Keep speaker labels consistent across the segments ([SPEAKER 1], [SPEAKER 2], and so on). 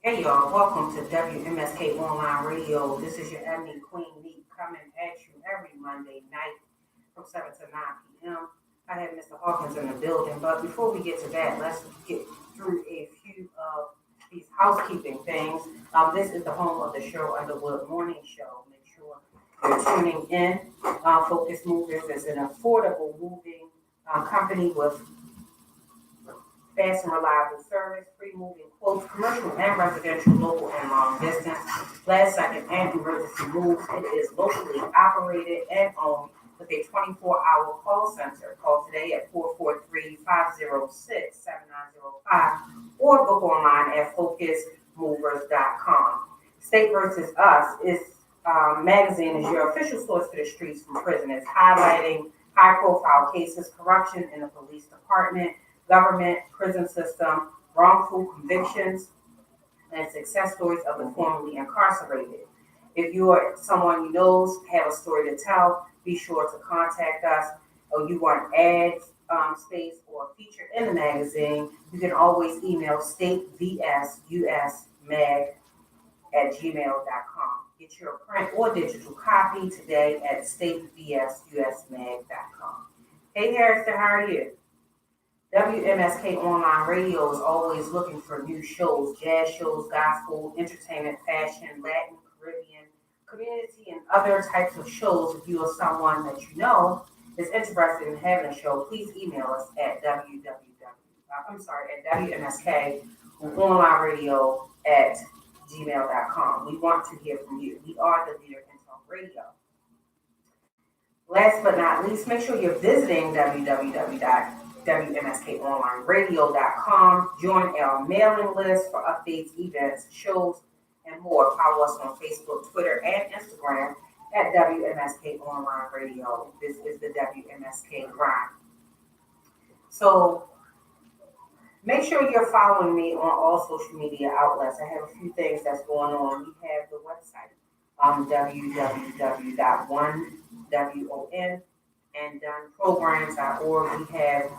[SPEAKER 1] Hey y'all, welcome to WMSK Online Radio. This is your Emmy Queen Neeuq coming at you every Monday night from 7 to 9 p.m. I have Mr. Hawkins in the building, but before we get to that, let's get through a few of these housekeeping things. This is the home of the Cheryl Underwood Morning Show. Make sure you're tuning in. Focus Movers is an affordable moving company with fast and reliable service, free moving quotes, commercial and residential, local and long distance, last second and emergency moves. It is locally operated and owned with a 24-hour call center. Call today at 443-506-7905 or book online at focusmovers.com. State versus Us is magazine is your official source to the streets from prisoners, highlighting high-profile cases, corruption in the police department, government, prison system, wrongful convictions, and success stories of the formerly incarcerated. If you or someone you know have a story to tell, be sure to contact us. Or you want ads, space, or feature in the magazine, you can always email statevsusmag@gmail.com. Get your print or digital copy today at statevsusmag.com. Hey Harrison, how are you? WMSK Online Radio is always looking for new shows, jazz shows, gospel, entertainment, fashion, Latin, Caribbean, community, and other types of shows. If you are someone that you know is interested in having a show, please email us at WMSK Online Radio at gmail.com. We want to hear from you. We are the leader in talk radio. Last but not least, make sure you're visiting www.WMSKOnlineRadio.com. Join our mailing list for updates, events, shows, and more. Follow us on Facebook, Twitter, and Instagram at WMSK Online Radio. This is the WMSK grind. So make sure you're following me on all social media outlets. I have a few things that's going on. We have the website, www.1WON and doneprograms.org. We have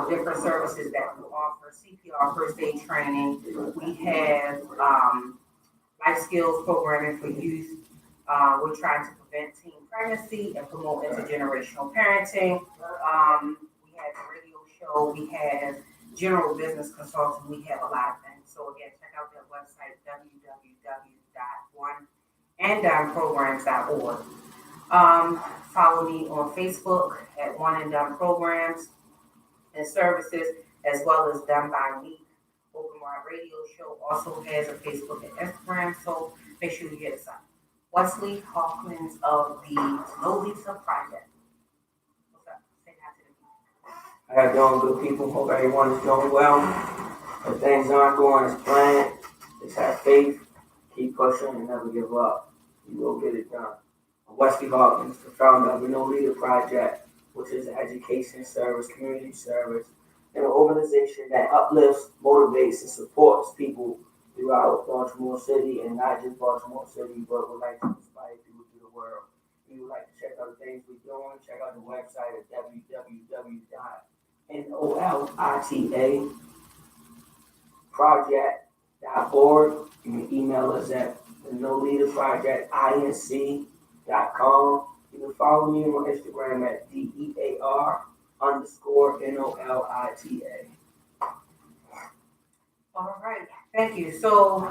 [SPEAKER 1] different services that we offer: CPR, first aid training. We have life skills programming for youth. We're trying to prevent teen pregnancy and promote intergenerational parenting. We have a radio show. We have general business consulting. We have a lot of things. So again, check out that website, www.1anddoneprograms.org. Follow me on Facebook at One and Done Programs and Services, as well as Done by Me. Open Wide Radio Show also has a Facebook and Instagram, so make sure you get us up. Wesley Hawkins of the No Lisa Project. What's up? Say hi to the people.
[SPEAKER 2] How you doing, good people? Hope everyone is doing well. If things aren't going as planned, just have faith, keep pushing, and never give up. You will get it done. Wesley Hawkins, the founder of the No Leader Project, which is an education service, community service, and an organization that uplifts, motivates, and supports people throughout Baltimore City, and not just Baltimore City, but would like to inspire people through the world. If you would like to check out the things we're doing, check out the website at www.nolitaproject.org. You can email us at the No Leader Project inc.com. You can follow me on Instagram at DEAR_NOLITA.
[SPEAKER 1] All right, thank you. So,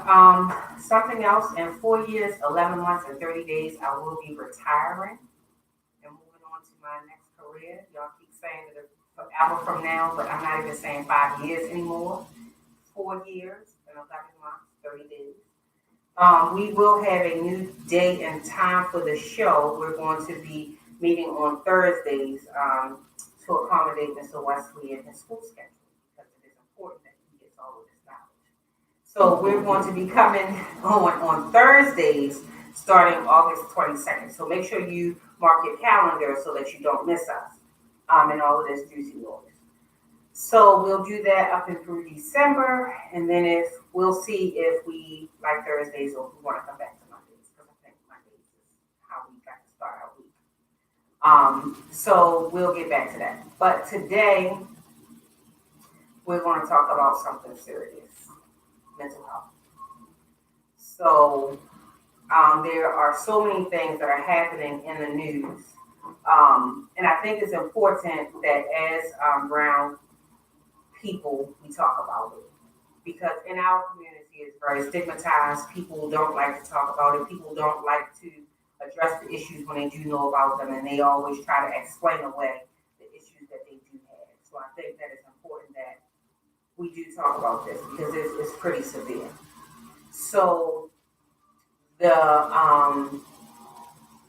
[SPEAKER 1] something else, in 4 years, 11 months, and 30 days, I will be retiring and moving on to my next career. Y'all keep saying that it's forever from now, but I'm not even saying 5 years anymore. 4 years and 11 months, 30 days. We will have a new date and time for the show. We're going to be meeting on Thursdays to accommodate Mr. Wesley in his school schedule, because it is important that he gets all of this knowledge. So we're going to be coming on Thursdays starting August 22nd. So make sure you mark your calendar so that you don't miss us and all of this juicy noise. So we'll do that up and through December, and then we'll see if we like Thursdays or if we want to come back to Mondays, because I think Mondays is how we got to start our week. So we'll get back to that. But today we're going to talk about something serious: mental health. So there are so many things that are happening in the news. And I think it's important that as brown people, we talk about it. Because in our community, it's very stigmatized. People don't like to talk about it. People don't like to address the issues when they do know about them, and they always try to explain away the issues that they do have. So I think that it's important that we do talk about this because it's pretty severe. So the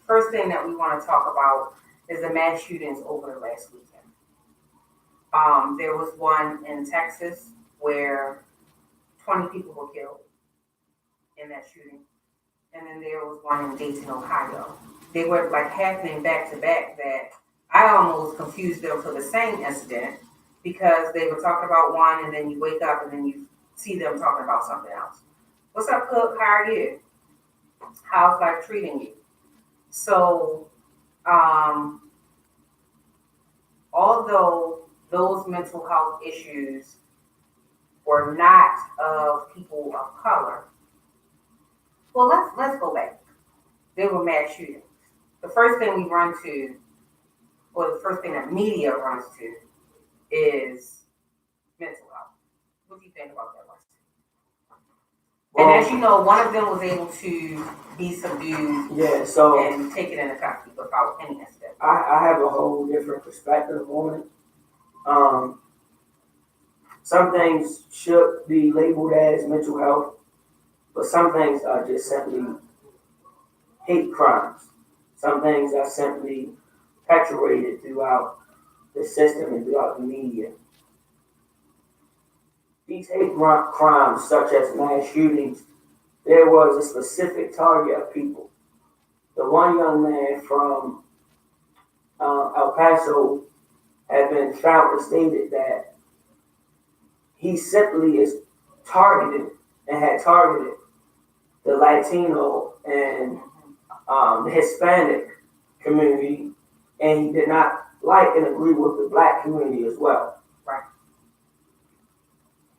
[SPEAKER 1] first thing that we want to talk about is the mass shootings over the last weekend. There was one in Texas where 20 people were killed in that shooting. And then there was one in Dayton, Ohio. They were like happening back to back that I almost confused them for the same incident because they were talking about one and then you wake up and then you see them talking about something else. What's up, Cook? How are you? How's life treating you? So, although those mental health issues were not of people of color, well, let's go back. They were mass shootings. The first thing we run to, or the first thing that media runs to, is mental health. What do you think about that, Rusty? And as you know, one of them was able to be subdued and taken into custody without any incident.
[SPEAKER 2] I have a whole different perspective on it. Some things should be labeled as mental health, but some things are just simply hate crimes. Some things are simply perpetuated throughout the system and throughout the media. These hate crimes, such as mass shootings, there was a specific target of people. The one young man from El Paso had been found and stated that he simply is targeted and had targeted the Latino and the Hispanic community, and he did not like and agree with the black community as well.
[SPEAKER 1] Right.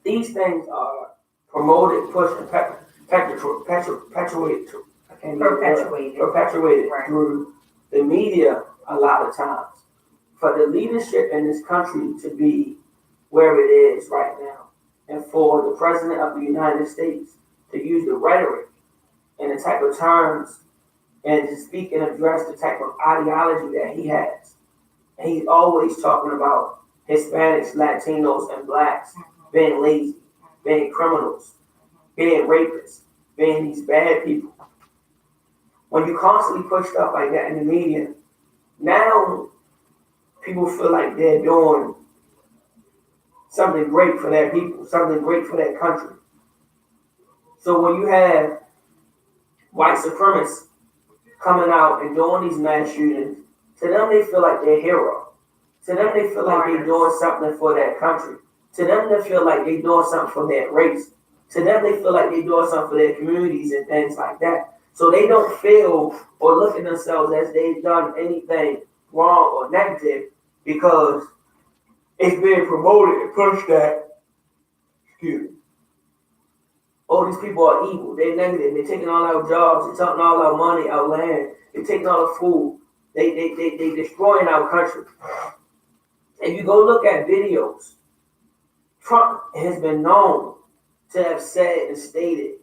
[SPEAKER 2] These things are promoted, pushed, and perpetuated
[SPEAKER 1] Right.
[SPEAKER 2] through the media a lot of times. For the leadership in this country to be where it is right now, and for the President of the United States to use the rhetoric and the type of terms and to speak and address the type of ideology that he has. And he's always talking about Hispanics, Latinos, and blacks being lazy, being criminals, being rapists, being these bad people. When you constantly push stuff like that in the media, now people feel like they're doing something great for their people, something great for their country. So when you have white supremacists coming out and doing these mass shootings, to them they feel like they're heroes. To them they feel like they're doing something for their country. To them they feel like they're doing something for their race. To them they feel like they're doing something for their communities and things like that. So they don't feel or look at themselves as they've done anything wrong or negative because it's being promoted and pushed that, excuse me, oh, these people are evil, they're negative, they're taking all our jobs, they're taking all our money, our land, they're taking all the food, they destroying our country. If you go look at videos, Trump has been known to have said and stated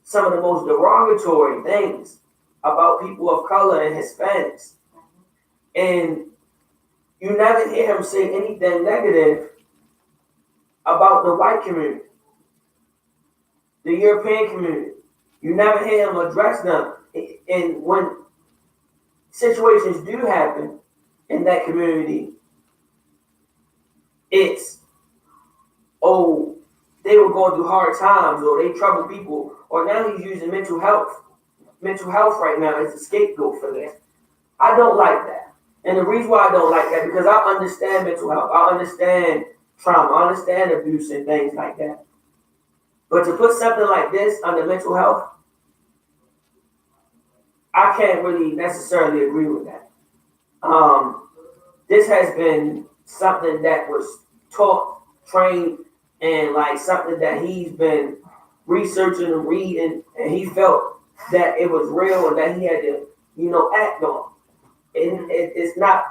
[SPEAKER 2] some of the most derogatory things about people of color and Hispanics. And you never hear him say anything negative about the white community, the European community. You never hear him address them. And when situations do happen in that community, it's, oh, they were going through hard times, or they trouble people, or now he's using mental health right now as a scapegoat for this. I don't like that. And the reason why I don't like that, because I understand mental health. I understand trauma. I understand abuse and things like that. But to put something like this under mental health, I can't really necessarily agree with that. This has been something that was taught, trained, and like something that he's been researching and reading, and he felt that it was real and that he had to, act on. And it's not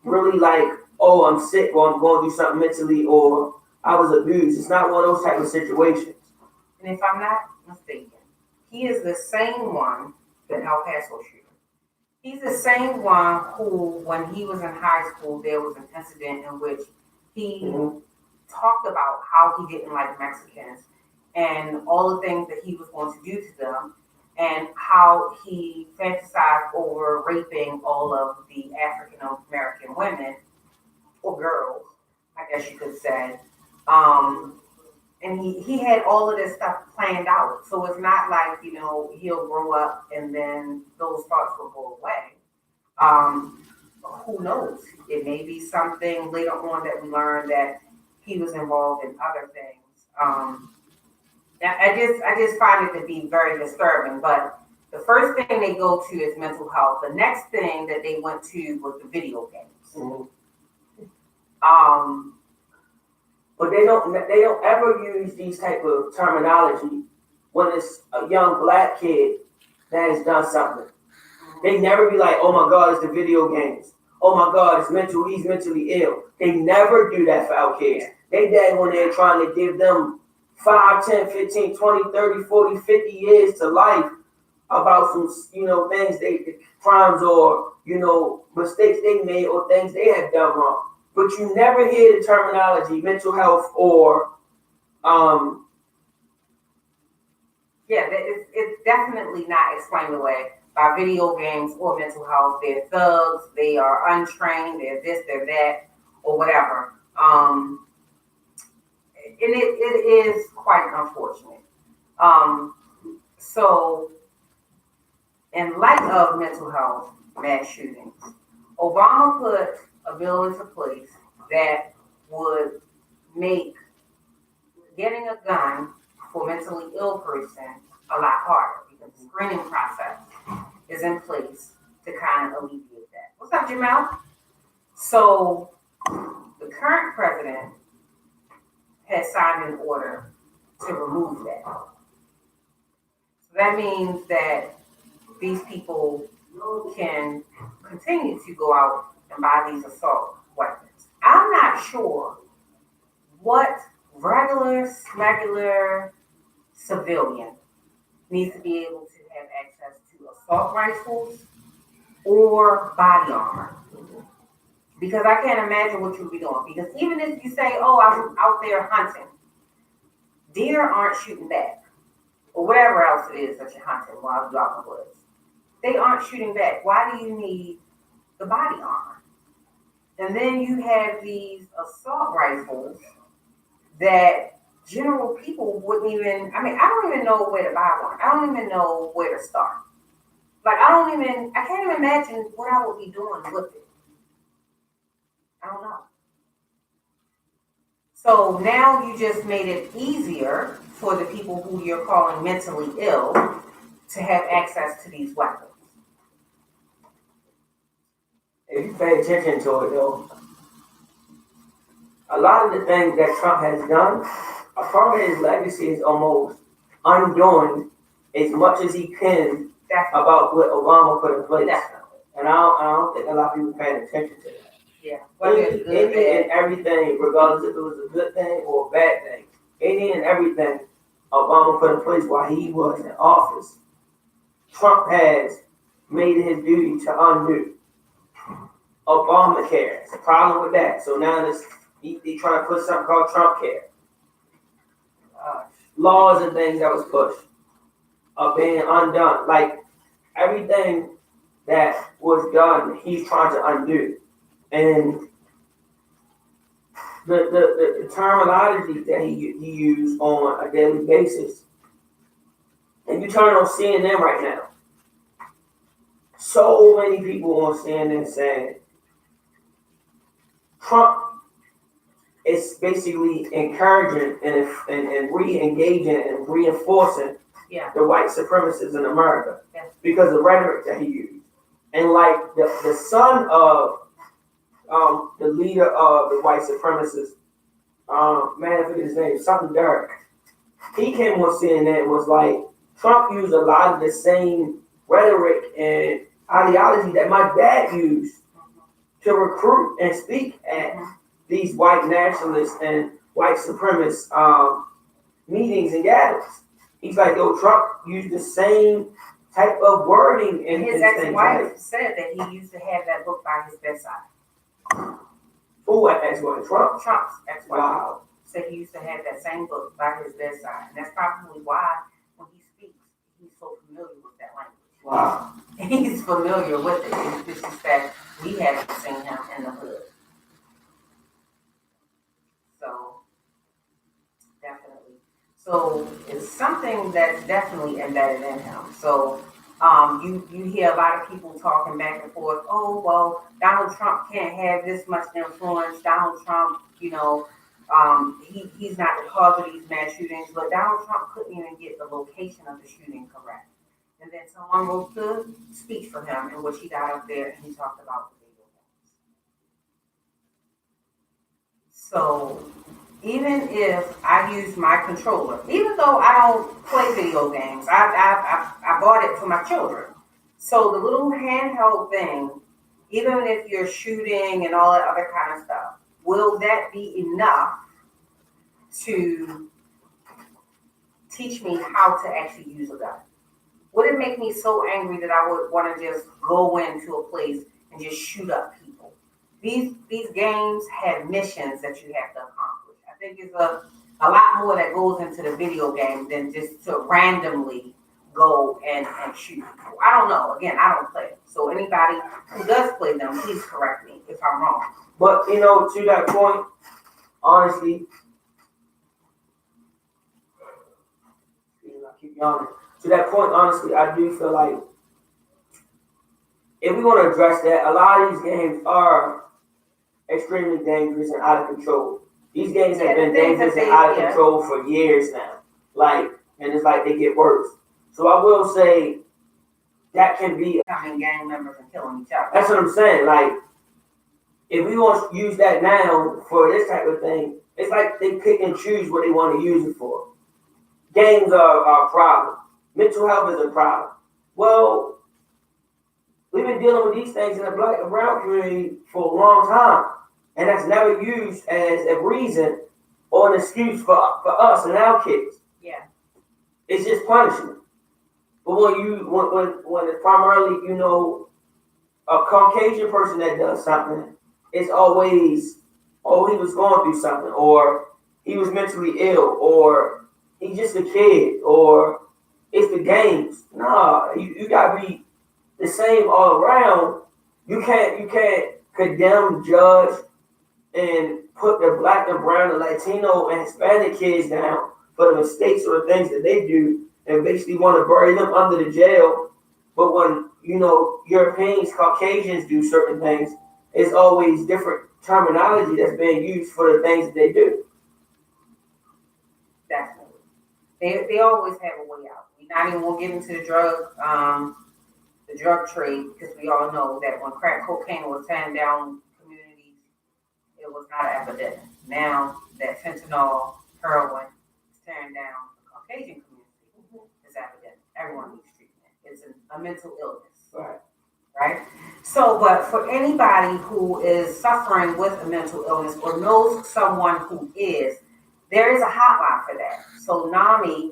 [SPEAKER 2] really like, oh, I'm sick or I'm going to do something mentally or I was abused. It's not one of those type of situations.
[SPEAKER 1] And if I'm not mistaken, he is the same one, the El Paso shooter. He's the same one who, when he was in high school, there was an incident in which he talked about how he didn't like Mexicans and all the things that he was going to do to them, and how he fantasized over raping all of the African American women or girls, I guess you could say. And he had all of this stuff planned out. So it's not like, he'll grow up and then those thoughts will go away. Who knows? It may be something later on that we learn that he was involved in other things. I just find it to be very disturbing. But the first thing they go to is mental health. The next thing that they went to was the video games.
[SPEAKER 2] But they don't ever use these type of terminology when it's a young black kid that has done something. They never be like, oh my God, it's the video games. Oh my God, he's mentally ill. They never do that for our kids. They dead when they're trying to give them 5, 10, 15, 20, 30, 40, 50 years to life about some, things crimes or, mistakes they made or things they have done wrong. But you never hear the terminology mental health or
[SPEAKER 1] it's definitely not explained away by video games or mental health. They're thugs, they are untrained, they're this, they're that, or whatever. And it is quite unfortunate. So in light of mental health, mass shootings, Obama put a bill into place that would make getting a gun for a mentally ill person a lot harder because the screening process is in place to kind of alleviate that. What's up, Jamel? So the current president has signed an order to remove that. So that means that these people can continue to go out and buy these assault weapons. I'm not sure what regular, smuggler civilian needs to be able to have access to assault rifles or body armor. Because I can't imagine what you'll be doing. Because even if you say, oh, I'm out there hunting, deer aren't shooting back. Or whatever else it is that you're hunting while you're out in the woods. They aren't shooting back. Why do you need the body armor? And then you have these assault rifles that general people wouldn't even, I don't even know where to buy one. I don't even know where to start. Like, I can't even imagine what I would be doing with it. I don't know. So now you just made it easier for the people who you're calling mentally ill to have access to these weapons.
[SPEAKER 2] If you pay attention to it, though, a lot of the things that Trump has done, a part of his legacy is almost undoing as much as he can about what Obama put in place.
[SPEAKER 1] Definitely.
[SPEAKER 2] And I don't think a lot of people paying attention to that.
[SPEAKER 1] Yeah.
[SPEAKER 2] Anything and everything, regardless if it was a good thing or a bad thing, anything and everything Obama put in place while he was in office, Trump has made it his duty to undo. Obamacare, it's a problem with that. So now they trying to put something called Trump Care. Laws and things that was pushed are being undone. Like everything that was done, he's trying to undo. And the terminology that he used on a daily basis, and you turn on CNN right now, so many people on CNN saying Trump is basically encouraging and re-engaging and reinforcing the white supremacists in America because of the rhetoric that he used. And like the son of the leader of the white supremacists, man, I forget his name, something Derek. he came on CNN was like, Trump used a lot of the same rhetoric and ideology that my dad used to recruit and speak at these white nationalists and white supremacist meetings and gatherings. He's like, yo, Trump used the same type of wording
[SPEAKER 1] And his ex-wife said that he used to have that book by his bedside.
[SPEAKER 2] Who ex-wife? Trump?
[SPEAKER 1] Trump's ex-wife.
[SPEAKER 2] Wow.
[SPEAKER 1] Said he used to have that same book by his bedside. And that's probably why when he speaks, he's so familiar with that language.
[SPEAKER 2] Wow.
[SPEAKER 1] He's familiar with it. It's just that we haven't seen him in the hood. So, definitely. So, it's something that's definitely embedded in him. So, you hear a lot of people talking back and forth, oh, well, Donald Trump can't have this much influence. Donald Trump, he's not the cause of these mass shootings, but Donald Trump couldn't even get the location of the shooting correct. And then someone wrote the speech for him in which he got up there and he talked about the video games. So even if I use my controller, even though I don't play video games, I bought it for my children. So the little handheld thing, even if you're shooting and all that other kind of stuff, will that be enough to teach me how to actually use a gun? Would it make me so angry that I would want to just go into a place and just shoot up people? These games have missions that you have to accomplish. I think it's a lot more that goes into the video game than just to randomly go and shoot people. I don't know. Again, I don't play. So anybody who does play them, please correct me if I'm wrong.
[SPEAKER 2] But, to that point, honestly, I keep yawning. To that point, honestly, I do feel like if we want to address that, a lot of these games are extremely dangerous and out of control. These games have been dangerous and out of control for years now. And it's like they get worse. So I will say that can be
[SPEAKER 1] becoming gang members and killing each other.
[SPEAKER 2] That's what I'm saying. Like, if we want to use that now for this type of thing, it's like they pick and choose what they want to use it for. Games are a problem. Mental health is a problem. Well, we've been dealing with these things in the black and brown community for a long time. And that's never used as a reason or an excuse for us and our kids.
[SPEAKER 1] Yeah.
[SPEAKER 2] It's just punishment. But when it's primarily, a Caucasian person that does something, it's always, oh, he was going through something, or he was mentally ill, or he's just a kid, or it's the games. Nah, you gotta be the same all around. You can't condemn, judge, and put the black and brown and Latino and Hispanic kids down for the mistakes or the things that they do and basically want to bury them under the jail. But when, Europeans, Caucasians do certain things, it's always different terminology that's being used for the things that they do.
[SPEAKER 1] Definitely. They always have a way out. We're not even going to get into the drug trade, because we all know that when crack cocaine was tearing down communities, it was not an epidemic. Now that fentanyl, heroin is tearing down the Caucasian community, it's epidemic. Everyone needs treatment. It's a mental illness. Right? So, but for anybody who is suffering with a mental illness or knows someone who is, there is a hotline for that. So NAMI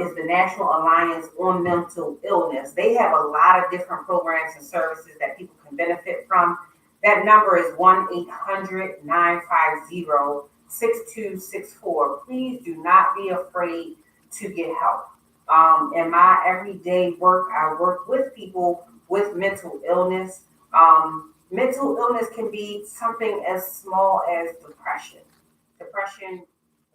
[SPEAKER 1] is the National Alliance on Mental Illness. They have a lot of different programs and services that people can benefit from. That number is 1-800-950-6264. Please do not be afraid to get help. In my everyday work, I work with people with mental illness. Mental illness can be something as small as depression. Depression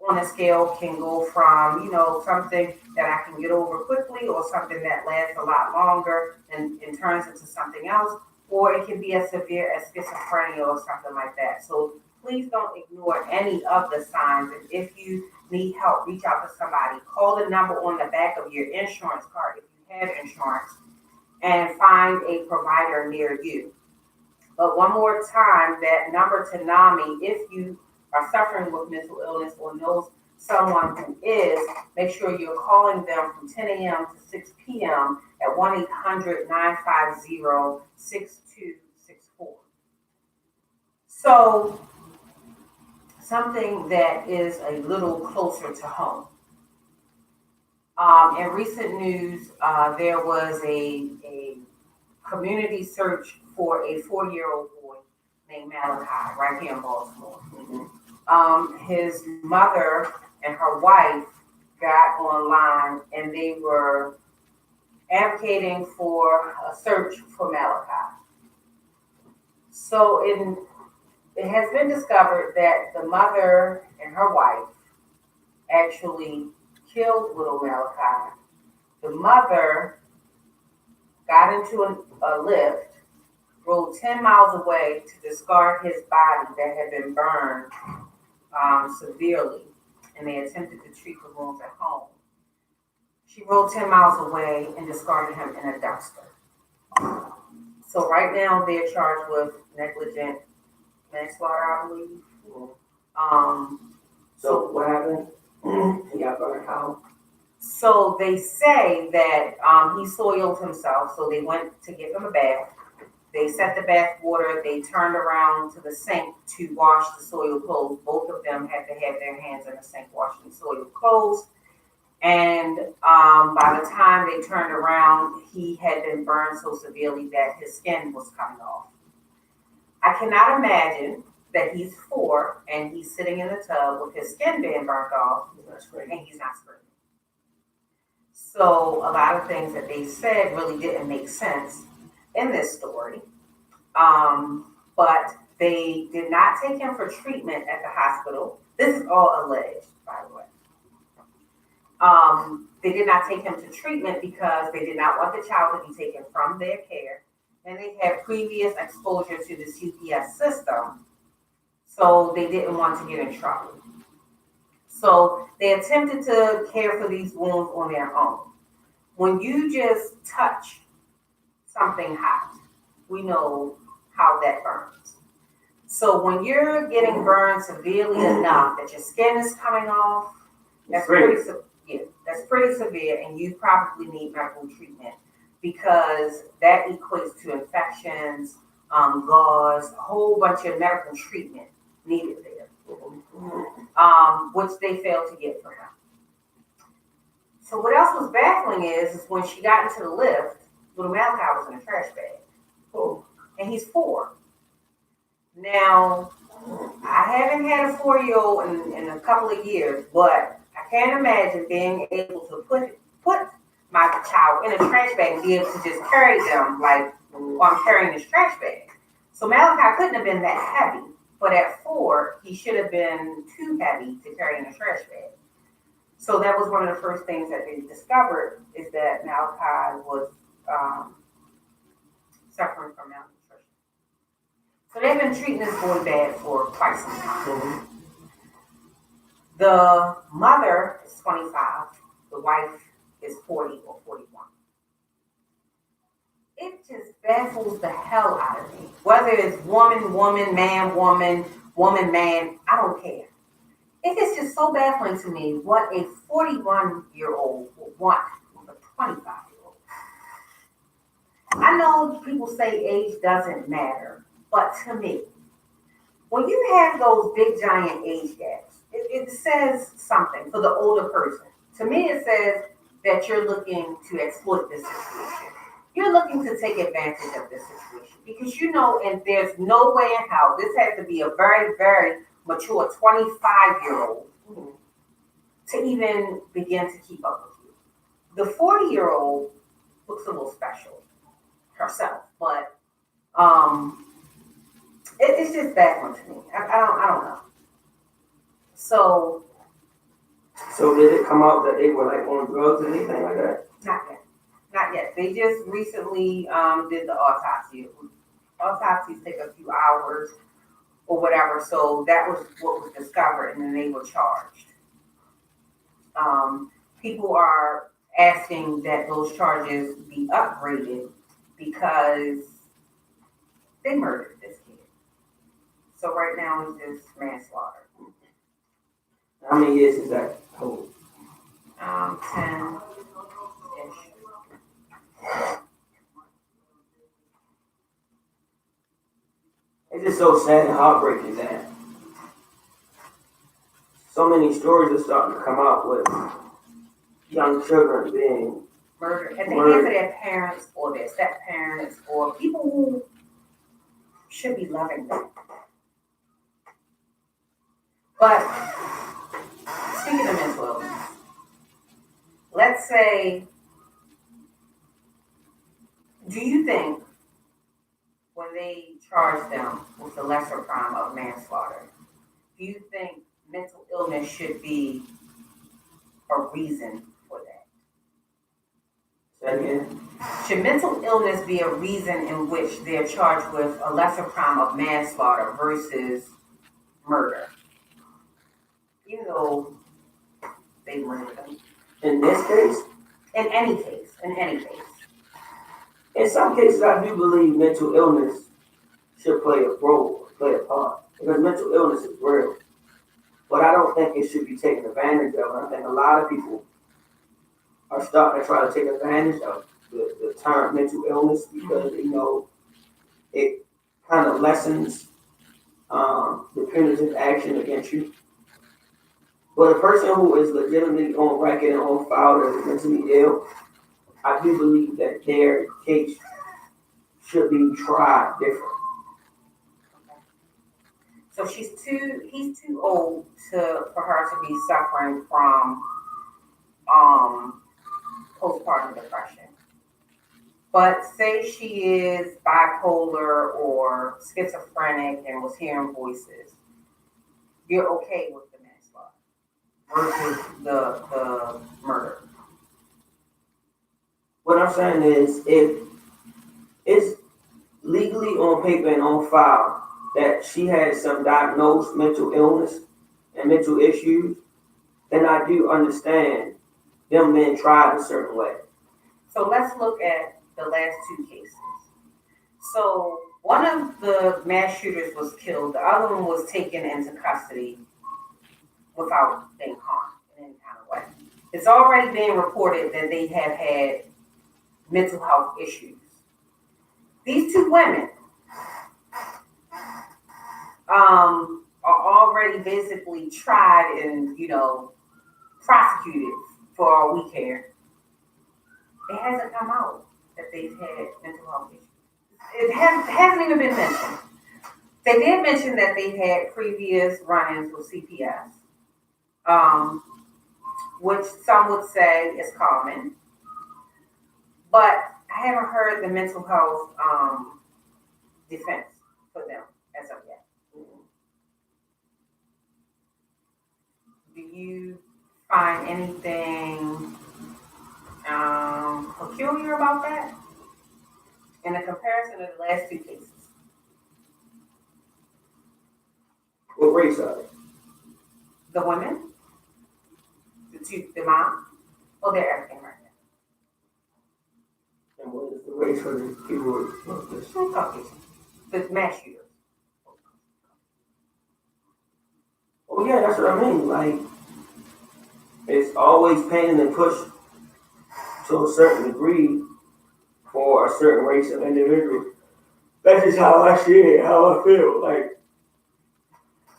[SPEAKER 1] on a scale can go from, something that I can get over quickly or something that lasts a lot longer and turns into something else, or it can be as severe as schizophrenia or something like that. So please don't ignore any of the signs. And if you need help, reach out to somebody. Call the number on the back of your insurance card if you have insurance, and find a provider near you. But one more time, that number to NAMI, if you are suffering with mental illness or knows someone who is, make sure you're calling them from 10 a.m. to 6 p.m. at 1-800-950-6264. So, something that is a little closer to home. In recent news, there was a community search for a 4-year-old boy named Malachi right here in Baltimore. His mother and her wife got online and they were advocating for a search for Malachi. So it has been discovered that the mother and her wife actually killed little Malachi. The mother got into a lift, rode 10 miles away to discard his body that had been burned severely, and they attempted to treat the wounds at home. She rode 10 miles away and discarded him in a dumpster. So right now they're charged with negligent manslaughter, I believe.
[SPEAKER 2] So what happened? He got burned out.
[SPEAKER 1] So they say that he soiled himself, so they went to give him a bath. They set the bath water, they turned around to the sink to wash the soiled clothes. Both of them had to have their hands in the sink washing soiled clothes. And by the time they turned around, he had been burned so severely that his skin was coming off. I cannot imagine that he's 4 and he's sitting in the tub with his skin being burnt off and he's not screaming. So a lot of things that they said really didn't make sense in this story. But they did not take him for treatment at the hospital. This is all alleged, by the way. They did not take him to treatment because they did not want the child to be taken from their care. And they had previous exposure to the CPS system, so they didn't want to get in trouble. So they attempted to care for these wounds on their own. When you just touch something hot, we know how that burns. So when you're getting burned severely enough that your skin is coming off, that's pretty severe, and you probably need medical treatment because that equates to infections, gauze, a whole bunch of medical treatment needed there, which they failed to get for him. So what else was baffling is when she got into the lift, little Malachi was in a trash bag. And he's 4. Now, I haven't had a 4-year-old in a couple of years, but I can't imagine being able to put my child in a trash bag and be able to just carry them like I'm carrying this trash bag. So Malachi couldn't have been that heavy, but at 4, he should have been too heavy to carry in a trash bag. So that was one of the first things that they discovered is that Malachi was suffering from malnutrition. So they've been treating this boy bad for quite some time. The mother is 25, the wife is 40 or 41. It just baffles the hell out of me. Whether it's woman, man, woman, man, I don't care. It is just so baffling to me what a 41-year-old would want with a 25-year-old. I know people say age doesn't matter, but to me, when you have those big giant age gaps, it says something for the older person. To me, it says that you're looking to exploit this situation. You're looking to take advantage of this situation because you know, and there's no way in hell, this has to be a very, very mature 25-year-old to even begin to keep up with you. The 40-year-old looks a little special herself, but it's just baffling to me. I don't know. So
[SPEAKER 2] did it come out that they were like on drugs or anything like that?
[SPEAKER 1] Not yet. They just recently did the autopsy. Autopsies take a few hours or whatever, so that was what was discovered, and then they were charged. People are asking that those charges be upgraded because they murdered this kid. So right now it's just manslaughter.
[SPEAKER 2] How many years is that hold?
[SPEAKER 1] 10-ish.
[SPEAKER 2] It's just so sad and heartbreaking that so many stories are starting to come out with young children being
[SPEAKER 1] Murdered at the hands of
[SPEAKER 2] murdered.
[SPEAKER 1] their parents or their step parents or people who should be loving them. But speaking of mental illness, let's say, do you think when they charge them with the lesser crime of manslaughter, do you think mental illness should be a reason for that?
[SPEAKER 2] Say again?
[SPEAKER 1] Should mental illness be a reason in which they're charged with a lesser crime of manslaughter versus murder? Even though they murdered them.
[SPEAKER 2] In this case,
[SPEAKER 1] In any case.
[SPEAKER 2] in some cases, I do believe mental illness should play a role, play a part, because mental illness is real. But I don't think it should be taken advantage of. I think a lot of people are starting to try to take advantage of the term mental illness because it kind of lessens the punitive action against you. But a person who is legitimately on record and on file that is mentally ill, I do believe that their case should be tried different.
[SPEAKER 1] So he's too old for her to be suffering from postpartum depression. But say she is bipolar or schizophrenic and was hearing voices, you're okay with the manslaughter versus the murder.
[SPEAKER 2] What I'm saying is, if it's legally on paper and on file that she has some diagnosed mental illness and mental issues, then I do understand them being tried a certain way.
[SPEAKER 1] So let's look at the last two cases. So one of the mass shooters was killed. The other one was taken into custody without being harmed in any kind of way. It's already being reported that they have had mental health issues. These two women are already basically tried and prosecuted for all we care. It hasn't come out that they've had mental health issues. It hasn't even been mentioned. They did mention that they had previous run-ins with CPS, which some would say is common, but I haven't heard the mental health defense for them as of yet. Do you find anything peculiar about that in a comparison of the last two cases?
[SPEAKER 2] What race are they?
[SPEAKER 1] The women, the mom, oh, they're African American.
[SPEAKER 2] And what is the race for the people of this?
[SPEAKER 1] Caucasian. The mass shooters.
[SPEAKER 2] Oh yeah, that's what I mean. Like, it's always painted and pushed to a certain degree for a certain race of individual. That's just how I see it, how I feel. Like,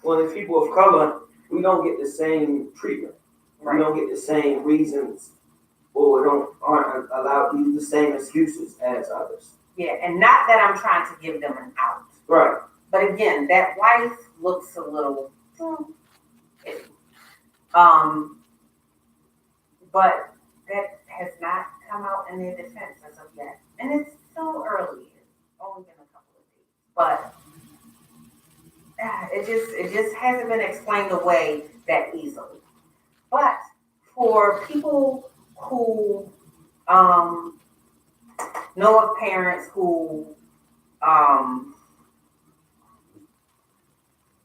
[SPEAKER 2] when the people of color, we don't get the same treatment. Right. We don't get the same reasons, or aren't allowed to use the same excuses as others.
[SPEAKER 1] Yeah, and not that I'm trying to give them an out.
[SPEAKER 2] Right.
[SPEAKER 1] But again, that wife looks a little but that has not come out in their defense as of yet. And it's so early. It's only been a couple of days. But it just hasn't been explained away that easily. But for people who know of parents who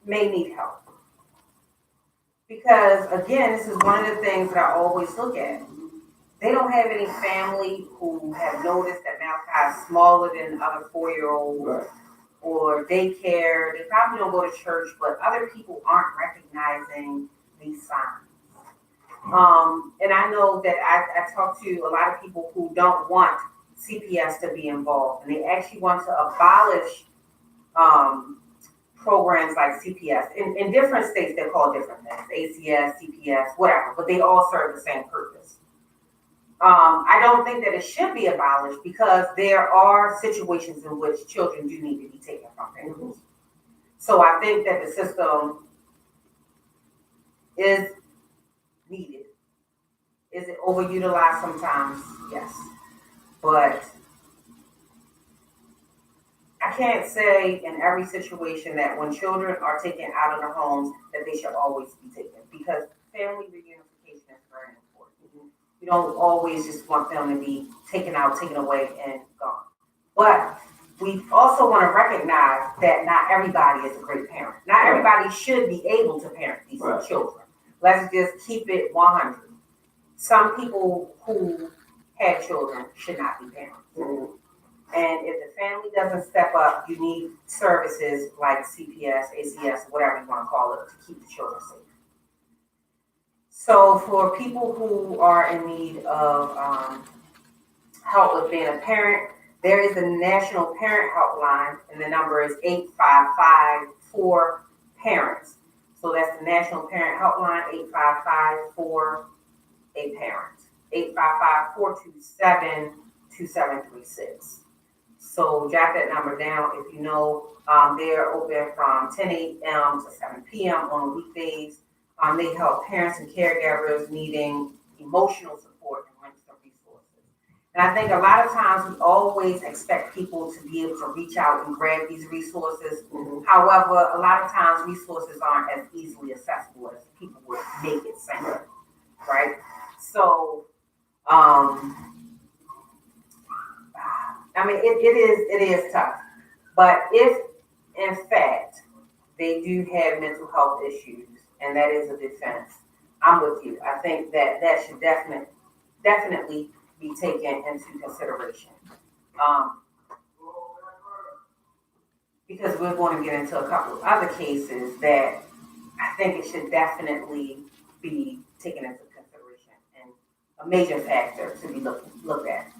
[SPEAKER 1] may need help. Because again, this is one of the things that I always look at. They don't have any family who have noticed that Malachi is smaller than other 4-year-olds.
[SPEAKER 2] Right.
[SPEAKER 1] Or daycare. They probably don't go to church, but other people aren't recognizing these signs. And I know that I talk to a lot of people who don't want CPS to be involved, and they actually want to abolish um, programs like CPS. In different states, they're called different things, ACS, CPS, whatever, but they all serve the same purpose. I don't think that it should be abolished because there are situations in which children do need to be taken from parents. So I think that the system is needed. Is it overutilized sometimes? Yes. But I can't say in every situation that when children are taken out of their homes that they should always be taken, because family reunification is very important. You don't always just want them to be taken out, taken away, and gone. But we also want to recognize that not everybody is a great parent. Not everybody should be able to parent these children. Let's just keep it 100. Some people who have children should not be parents. And if the family doesn't step up, you need services like CPS, ACS, whatever you want to call it, to keep the children safe. So for people who are in need of help with being a parent, there is a National Parent Helpline, and the number is 855-4-PARENTS. So that's the National Parent Helpline, 855-4-A-PARENT, 855-427-2736. So jot that number down. If you know, they're open from 10 a.m. to 7 p.m. on weekdays. They help parents and caregivers needing emotional support and links to resources. And I think a lot of times we always expect people to be able to reach out and grab these resources. However, a lot of times resources aren't as easily accessible as people would make it seem, right? So, I mean, it is tough. But if, in fact, they do have mental health issues, and that is a defense, I'm with you. I think that should definitely be taken into consideration. Because we're going to get into a couple of other cases that I think it should definitely be taken into consideration and a major factor to be looked at.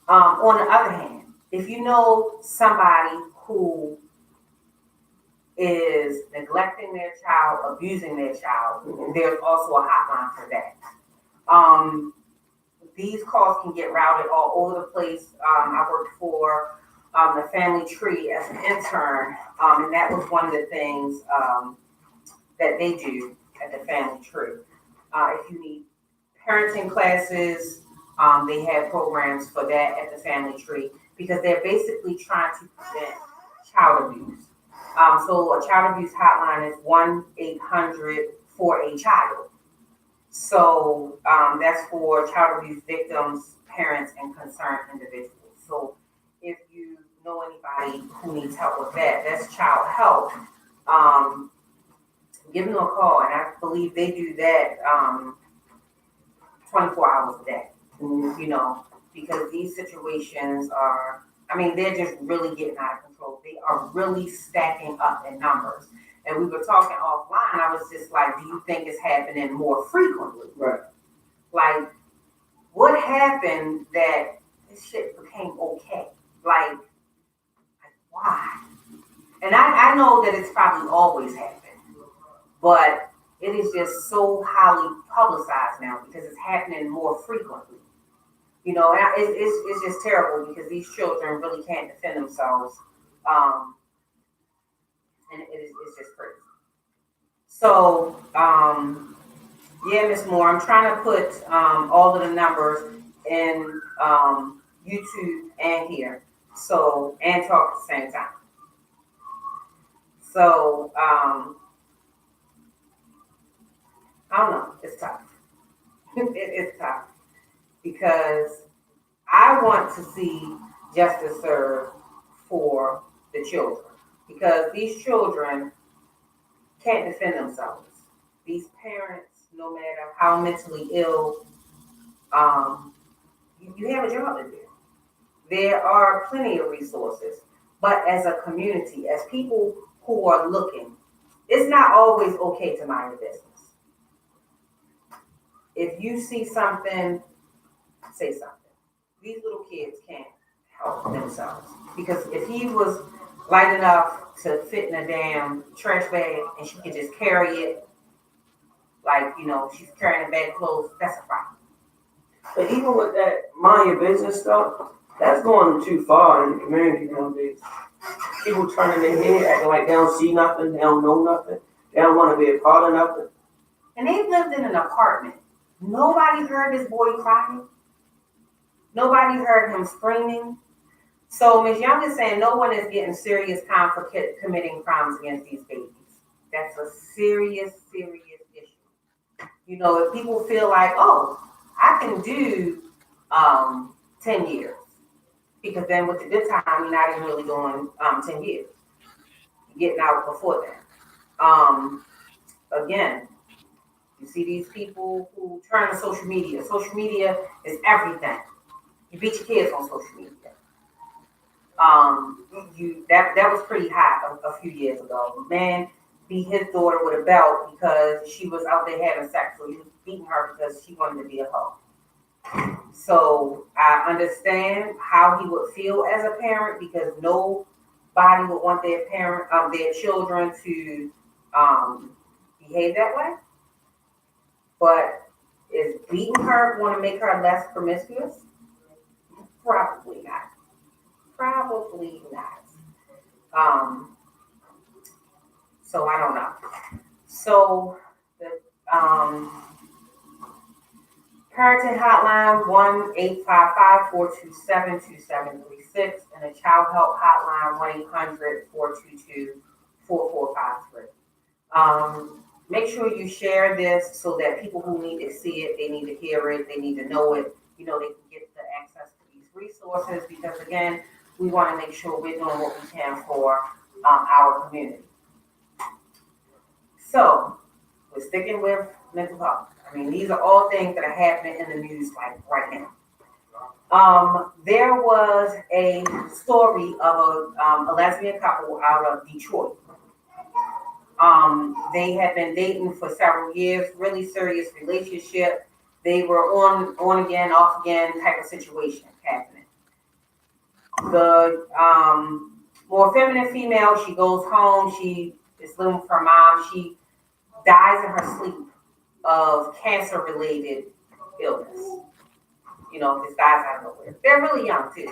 [SPEAKER 1] On the other hand, if you know somebody who is neglecting their child, abusing their child, there's also a hotline for that. These calls can get routed all over the place. I worked for the Family Tree as an intern, and that was one of the things that they do at the Family Tree. If you need parenting classes, they have programs for that at the Family Tree because they're basically trying to prevent child abuse. So a child abuse hotline is 1-800-4-A-CHILD. So that's for child abuse victims, parents, and concerned individuals. So if you know anybody who needs help with that, that's Child Help. Give them a call, and I believe they do that 24 hours a day. You know, because these situations are, I mean, they're just really getting out of control. They are really stacking up in numbers. And we were talking offline, I was just like, do you think it's happening more frequently?
[SPEAKER 2] Right.
[SPEAKER 1] Like, what happened that this shit became okay? Like why? And I know that it's probably always happened, but it is just so highly publicized now because it's happening more frequently. You know, and it's just terrible because these children really can't defend themselves. And it's just crazy. So, yeah, Ms. Moore, I'm trying to put all of the numbers in YouTube and here. So, and talk at the same time. So, I don't know. It's tough. It's tough because I want to see justice served for the children because these children can't defend themselves. These parents, no matter how mentally ill, you have a job to do. There are plenty of resources, but as a community, as people who are looking, it's not always okay to mind your business. if you see something, say something. These little kids can't help themselves. Because if he was light enough to fit in a damn trash bag and she could just carry it, like, she's carrying a bag of clothes, that's a problem.
[SPEAKER 2] But even with that mind your business stuff, that's going too far in the community nowadays. People turning their head, acting like they don't see nothing, they don't know nothing, they don't want to be a part of nothing.
[SPEAKER 1] And they lived in an apartment. Nobody heard this boy crying. Nobody heard him screaming. So Ms. Young is saying no one is getting serious time for committing crimes against these babies. That's a serious, serious issue. If people feel like, oh, I can do 10 years. Because then with the good time, you're not even really doing 10 years. You're getting out before that. Again, you see these people who turn to social media. Social media is everything. You beat your kids on social media. That was pretty hot a few years ago. A man beat his daughter with a belt because she was out there having sex. So he was beating her because she wanted to be a hoe. So I understand how he would feel as a parent because nobody would want their children to behave that way. But is beating her going to make her less promiscuous? Probably not. Probably not. So I don't know. So the parenting hotline 1-855-427-2736 and the child help hotline 1-800-422-4453. Make sure you share this so that people who need to see it, they need to hear it, they need to know it. They can get the access to these resources because again, we want to make sure we're doing what we can for our community. So we're sticking with mental health. I mean, these are all things that are happening in the news like right now. There was a story of a lesbian couple out of Detroit. They had been dating for several years, really serious relationship. They were on again, off again type of situation happening. The more feminine female, she goes home, she is living with her mom, she dies in her sleep of cancer-related illness. Just dies out of nowhere. They're really young too.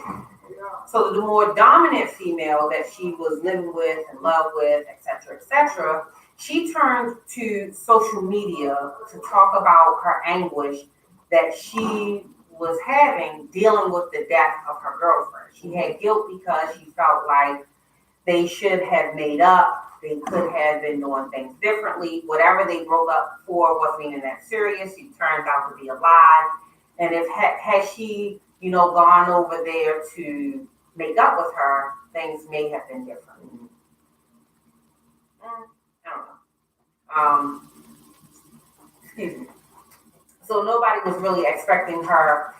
[SPEAKER 1] So the more dominant female that she was living with and love with, etc., she turned to social media to talk about her anguish that she was having dealing with the death of her girlfriend. She had guilt because she felt like they should have made up. They could have been doing things differently. Whatever they broke up for wasn't even that serious. She turned out to be alive. And if had she, gone over there to make up with her, things may have been different. I don't know. Excuse me. So nobody was really expecting her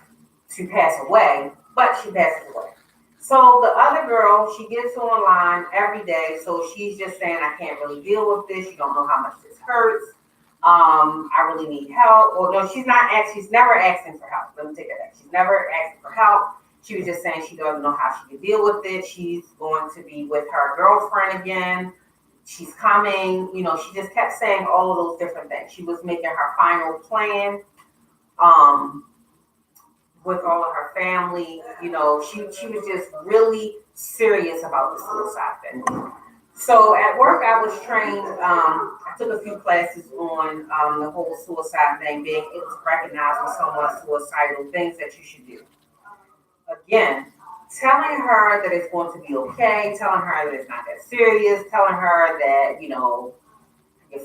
[SPEAKER 1] to pass away, but she passed away. So the other girl, she gets online every day. So she's just saying, I can't really deal with this. You don't know how much this hurts. I really need help. Or no, she's never asking for help. Let me take that back. She's never asking for help. She was just saying she doesn't know how she can deal with it. She's going to be with her girlfriend again. She's coming. She just kept saying all of those different things. She was making her final plan. With all of her family, she was just really serious about the suicide thing. So at work, I was trained. I took a few classes on the whole suicide thing, being able to recognize when someone's suicidal, things that you should do. Again, telling her that it's going to be okay, telling her that it's not that serious, telling her that your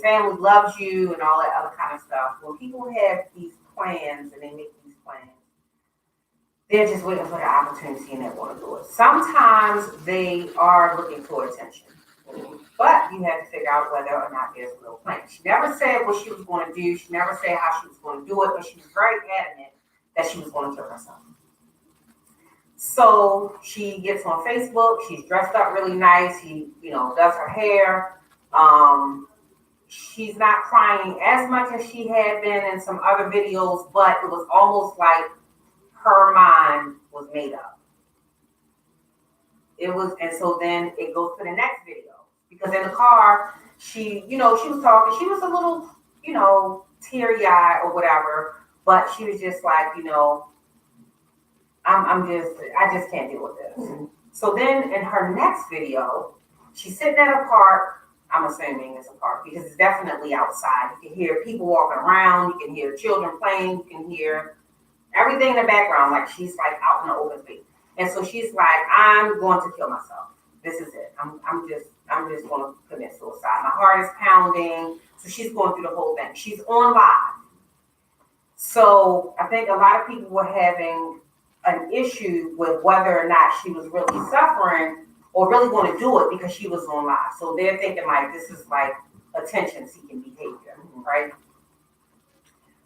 [SPEAKER 1] family loves you and all that other kind of stuff. When people have these plans and they make these plans, they're just waiting for the opportunity and they want to do it. Sometimes they are looking for attention, but you have to figure out whether or not there's a real plan. She never said what she was going to do. She never said how she was going to do it, but she was very adamant that she was going to kill herself. So she gets on Facebook. She's dressed up really nice. She, does her hair. she's not crying as much as she had been in some other videos, but it was almost like her mind was made up. It was, and so then it goes to the next video because in the car, she was talking. She was a little, teary eyed or whatever, but she was just like, I just can't deal with this. Mm-hmm. So then in her next video, she's sitting at a park. I'm assuming it's a park because it's definitely outside. You can hear people walking around. You can hear children playing. You can hear everything in the background. Like she's like out in the open space. And so she's like, I'm going to kill myself. This is it. I'm just going to commit suicide. My heart is pounding. So she's going through the whole thing. She's on live. So I think a lot of people were having an issue with whether or not she was really suffering or really going to do it because she was on live. So they're thinking like this is like attention-seeking behavior, right?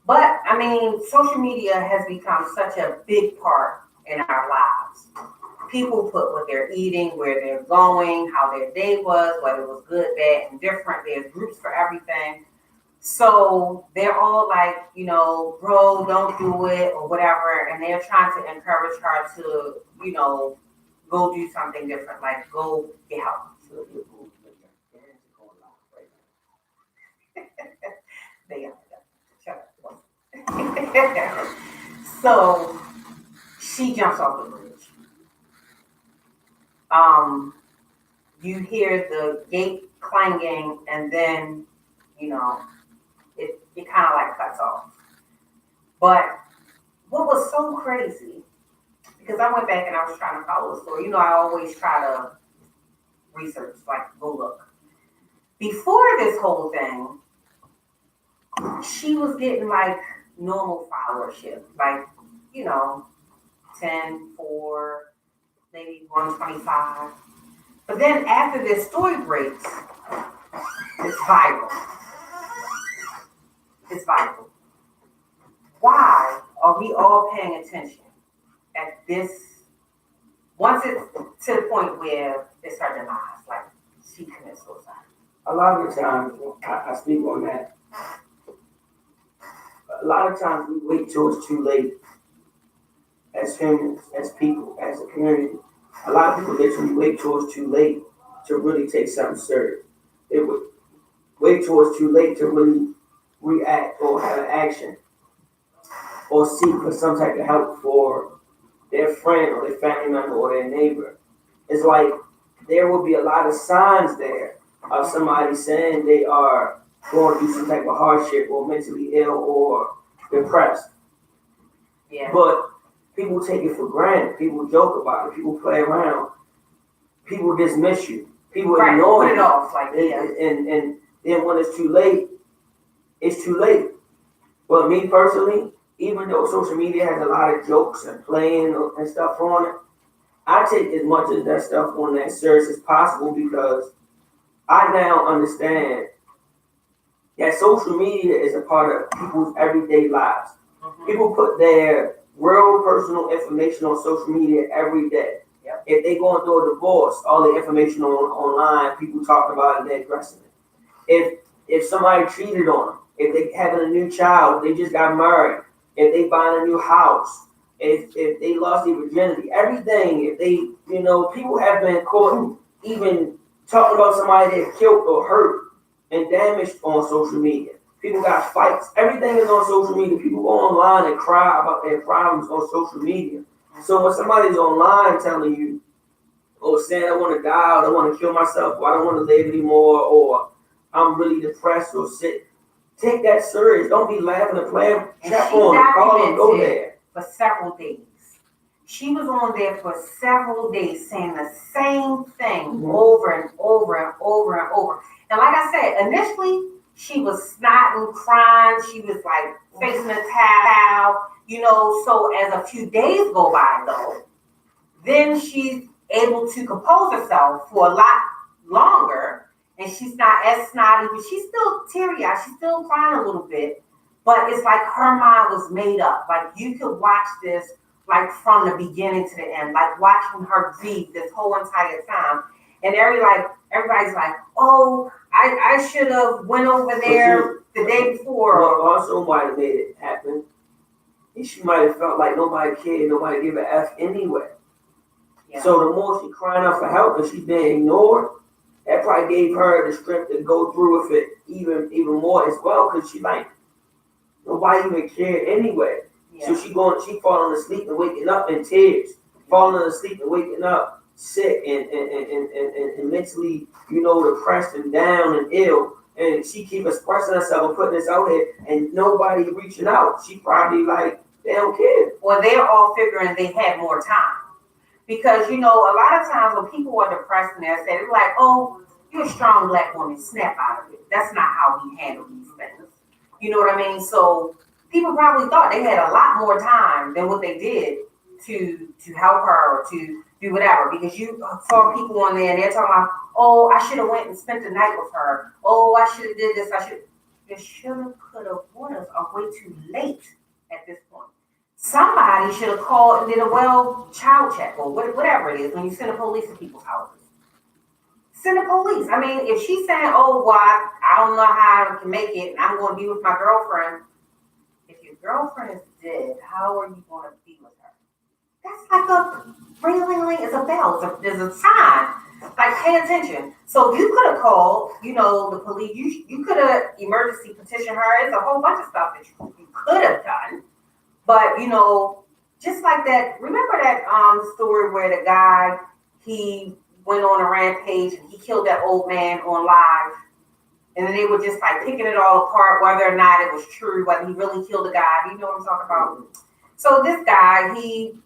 [SPEAKER 1] But I mean, social media has become such a big part in our lives. People put what they're eating, where they're going, how their day was, whether it was good, bad, and different. There's groups for everything. So they're all like, bro, don't do it or whatever. And they're trying to encourage her to, go do something different, like go get help. They are. Shut up. So she jumps off the bridge. You hear the gate clanging, and then, it kind of like cuts off. But what was so crazy, because I went back and I was trying to follow the story. I always try to research, like go look. Before this whole thing, she was getting like normal followership, like, 10, 4, maybe 125. But then after this story breaks, it's viral. It's viral. Why are we all paying attention at this? Once it's to the point where it's her demise, like she commits suicide.
[SPEAKER 2] A lot of the times, I speak on that. A lot of times we wait till it's too late as humans, as people, as a community. A lot of people literally wait till it's too late to really take something serious. They would wait till it's too late to really react or have an action or seek for some type of help for their friend or their family member or their neighbor. It's like there will be a lot of signs there of somebody saying they are going through some type of hardship or mentally ill or depressed.
[SPEAKER 1] Yeah.
[SPEAKER 2] But people take it for granted. People joke about it. People play around. People dismiss you. People ignore
[SPEAKER 1] put it
[SPEAKER 2] you.
[SPEAKER 1] Off, like, yeah.
[SPEAKER 2] And then when it's too late, it's too late. But me personally, even though social media has a lot of jokes and playing and stuff on it, I take as much of that stuff on that serious as possible because I now understand that social media is a part of people's everyday lives. Mm-hmm. People put their real personal information on social media every day. Yep. If they going through a divorce, all the information online, people talking about it, they're addressing it. If somebody cheated on them, if they having a new child, they just got married, if they buying a new house, if they lost their virginity, everything, if they, people have been caught even talking about somebody that killed or hurt and damaged on social media. People got fights. Everything is on social media. People go online and cry about their problems on social media. So when somebody's online telling you, saying I want to die, or I want to kill myself, or I don't want to live anymore, or I'm really depressed or sick, take that serious. Don't be laughing and playing. Check on them, call them, go there.
[SPEAKER 1] For several days. She was on there for several days saying the same thing over and over and over and over. And like I said, initially, she was snotting, crying. She was like facing a towel, so as a few days go by though, then she's able to compose herself for a lot longer. And she's not as snotty, but she's still teary-eyed. She's still crying a little bit. But it's like her mind was made up. Like you could watch this like from the beginning to the end, like watching her grieve this whole entire time. And everybody's like, oh, I should have went over there the day before.
[SPEAKER 2] Well, also might have made it happen. And she might have felt like nobody cared, nobody gave a F anyway.
[SPEAKER 1] Yeah.
[SPEAKER 2] So the more she crying out for help and she's being ignored, that probably gave her the strength to go through with it even more as well, because she like nobody even cared anyway.
[SPEAKER 1] Yeah.
[SPEAKER 2] So she falling asleep and waking up in tears, falling asleep and waking up sick and mentally, depressed and down and ill. And she keep expressing herself and putting this out here, and nobody reaching out. She probably like, they don't care.
[SPEAKER 1] Well, they're all figuring they had more time. Because, a lot of times when people are depressed and they're sad, they're like, oh, you're a strong black woman, snap out of it. That's not how we handle these things. You know what I mean? So people probably thought they had a lot more time than what they did to help her or to do whatever. Because you saw people on there and they're talking about, oh, I should have went and spent the night with her. Oh, I should have did this. You should have, could have, would have are way too late at this point. Somebody should have called and did a child check or whatever it is when you send the police to people's houses. Send the police. I mean, if she's saying, oh, well, I don't know how I can make it and I'm going to be with my girlfriend. If your girlfriend is dead, how are you going to be with her? That's like a ring, it's a bell. There's a sign. Like, pay attention. So you could have called, the police. You could have emergency petitioned her. It's a whole bunch of stuff that you could have done. But, just like that, remember that story where the guy, he went on a rampage and he killed that old man on live. And then they were just like picking it all apart, whether or not it was true, whether he really killed the guy. You know what I'm talking about? So this guy, he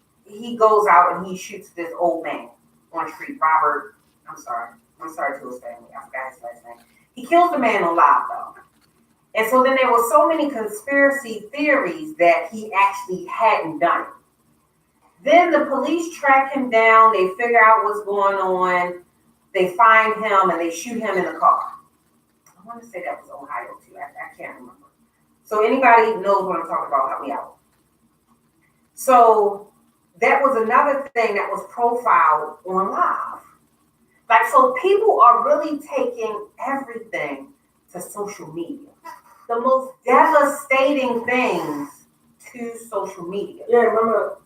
[SPEAKER 1] goes out and he shoots this old man on the street. Robert, I'm sorry to his family. I forgot his last name. He kills the man on live though. And so then there were so many conspiracy theories that he actually hadn't done it. Then the police track him down. They figure out what's going on. They find him and they shoot him in the car. I want to say that was Ohio too. I can't remember. So anybody knows what I'm talking about, help me out. So that was another thing that was profiled on live. Like, so people are really taking everything to social media. The most devastating things to social media.
[SPEAKER 2] Yeah, remember,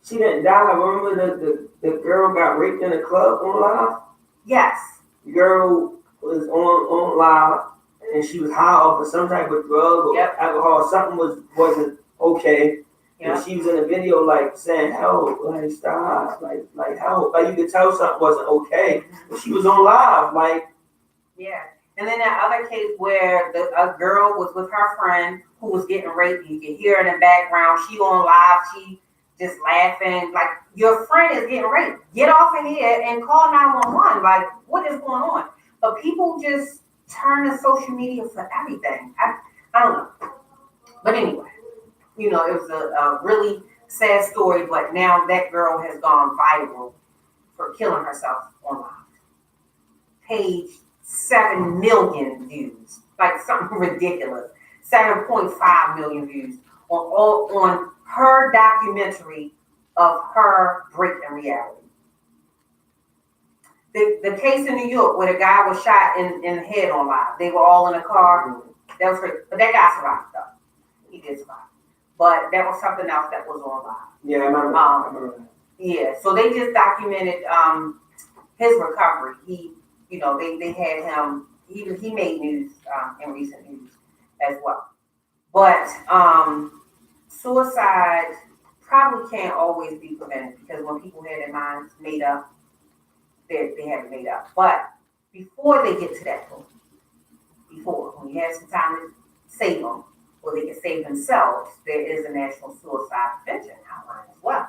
[SPEAKER 2] she didn't die. Remember the girl got raped in a club on live?
[SPEAKER 1] Yes.
[SPEAKER 2] The girl was on live and she was high off of some type of drug or alcohol. Something wasn't okay. Yep. And she was in a video like saying help, like stop, like help. Like you could tell something wasn't okay. But she was on live, like.
[SPEAKER 1] Yeah. And then that other case where a girl was with her friend who was getting raped. You can hear her in the background. She on live. She just laughing. Like, your friend is getting raped. Get off of here and call 911. Like, what is going on? But people just turn to social media for everything. I don't know. But anyway, it was a really sad story. But now that girl has gone viral for killing herself on live. Page 7 million views, like something ridiculous. 7.5 million views on her documentary of her breaking reality. The case in Neeuq where the guy was shot in the head on live. They were all in a car. That was great. But that guy survived though. He did survive. But that was something else that was on live.
[SPEAKER 2] Yeah, I remember.
[SPEAKER 1] Yeah, so they just documented his recovery. They had him. He made news in recent news as well. But suicide probably can't always be prevented because when people have their minds made up, they have it made up. But before they get to that point, when you have some time to save them, or they can save themselves, there is a National Suicide Prevention Hotline as well.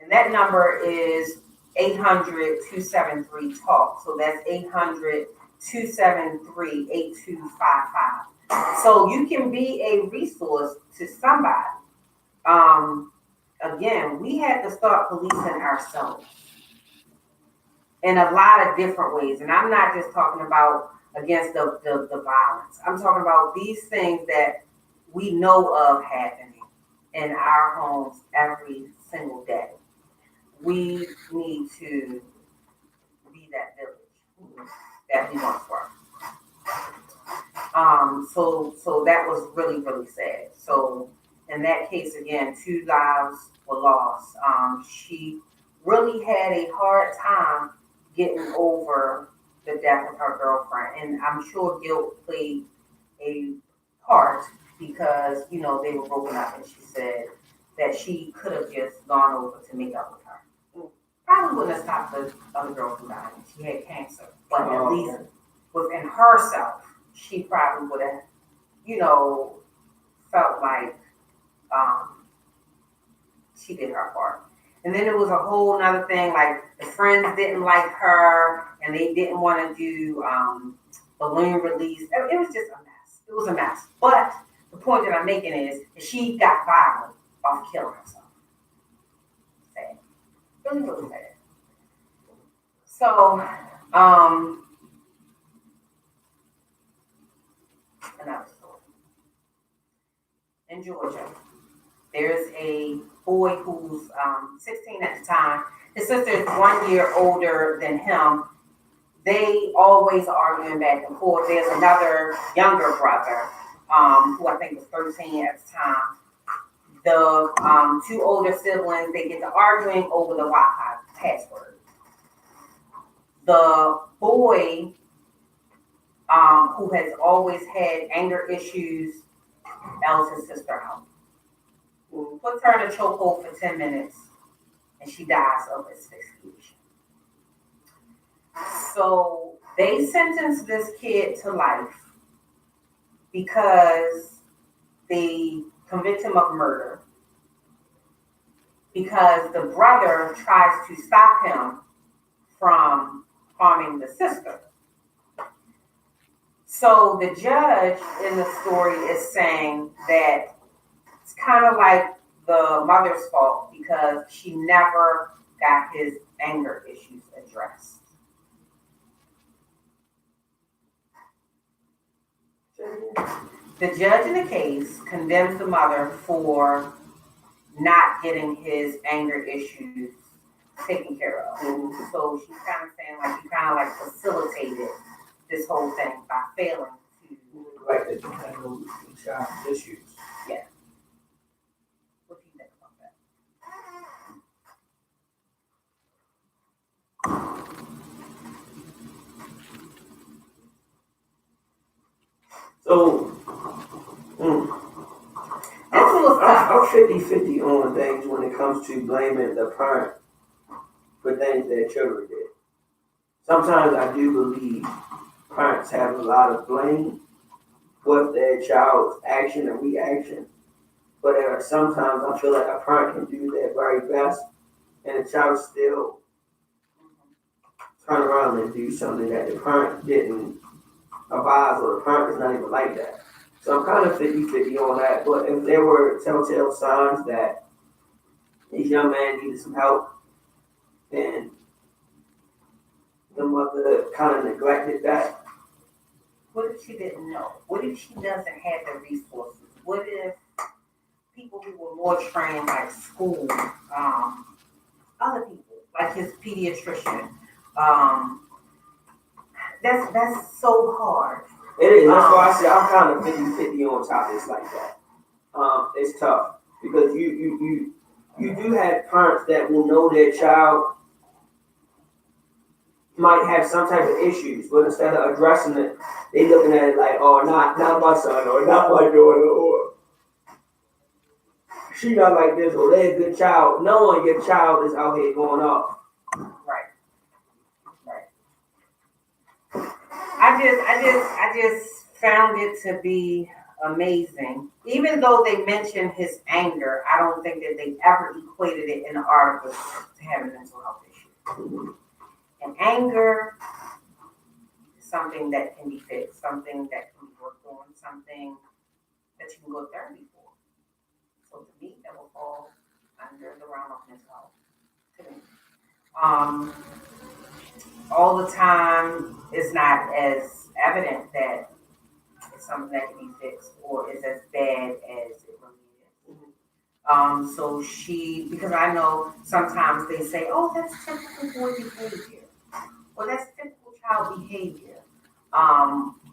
[SPEAKER 1] And that number is 800-273-TALK. So that's 800-273-8255. So you can be a resource to somebody. Again, we had to start policing ourselves in a lot of different ways. And I'm not just talking about against the violence. I'm talking about these things that we know of happening in our homes every single day. We need to be that village. that he once were. So that was really, really sad. So in that case, again, 2 lives were lost. She really had a hard time getting over the death of her girlfriend, and I'm sure guilt played a part because they were broken up, and she said that she could have just gone over to make up with her. Probably wouldn't have stopped the other girl from dying. She had cancer, but at least within herself, she probably would have, felt like she did her part. And then it was a whole nother thing, like the friends didn't like her and they didn't want to do balloon release. It was just a mess. It was a mess. But the point that I'm making is she got violent off killing herself. Sad. Really, really sad. So, another story. In Georgia, there's a boy who's 16 at the time. His sister is 1 year older than him. They always arguing back and forth. There's another younger brother who I think was 13 at the time. The 2 older siblings, they get to arguing over the Wi-Fi password. The boy who has always had anger issues L's his sister out. Puts her in a chokehold for 10 minutes and she dies of asphyxiation. So they sentenced this kid to life because they convict him of murder. Because the brother tries to stop him from harming the sister. So the judge in the story is saying that it's kind of like the mother's fault because she never got his anger issues addressed. The judge in the case condemns the mother for not getting his anger issues taken care of. So she's kind of saying like you kind of like facilitated this whole thing by failing to
[SPEAKER 2] Neglected to handle the child's issues.
[SPEAKER 1] Yeah. What do you think about that?
[SPEAKER 2] So, I'm 50-50 on things when it comes to blaming the parent for things their children did. Sometimes I do believe parents have a lot of blame with their child's action and reaction, but sometimes I feel like a parent can do their very best and the child still turn around and do something that the parent didn't advise or the parent is not even like that. So I'm kind of 50-50 on that, but if there were telltale signs that this young man needed some help and the mother kind of neglected that.
[SPEAKER 1] What if she didn't know? What if she doesn't have the resources? What if people who were more trained, like school, other people, like his pediatrician, that's so hard.
[SPEAKER 2] It is. That's why I say I'm kind of 50-50 on topics like that. It's tough because you do have parents that will know their child might have some type of issues, but instead of addressing it, they looking at it like, oh, not my son, or not my daughter, or she not like this, or they're a good child, knowing your child is out here going off.
[SPEAKER 1] Right. I just found it to be amazing. Even though they mentioned his anger, I don't think that they ever equated it in the article to having a mental health issue. And anger is something that can be fixed, something that can be worked on, something that you can go to therapy for. So to me, that will fall under the realm of mental health. To me. All the time, it's not as evident that it's something that can be fixed or is as bad as it really is. So because I know sometimes they say, oh, that's typical boy behavior. Well, that's typical child behavior.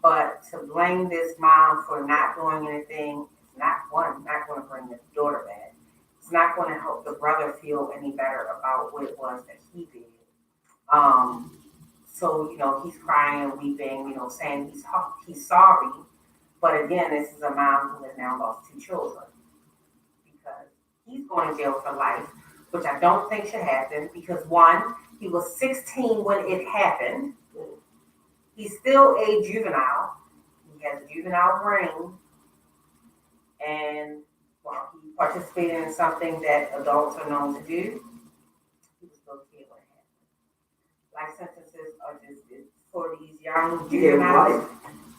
[SPEAKER 1] But to blame this mom for not doing anything, it's not going to bring the daughter back. It's not going to help the brother feel any better about what it was that he did. Um, so, he's crying and weeping, saying he's sorry. But again, this is a mom who has now lost two children because he's going to jail for life, which I don't think should happen because one, he was 16 when it happened. He's still a juvenile. He has a juvenile brain. And while he participated in something that adults are known to do, he was still a kid when it happened. Life sentences are just for these young juveniles.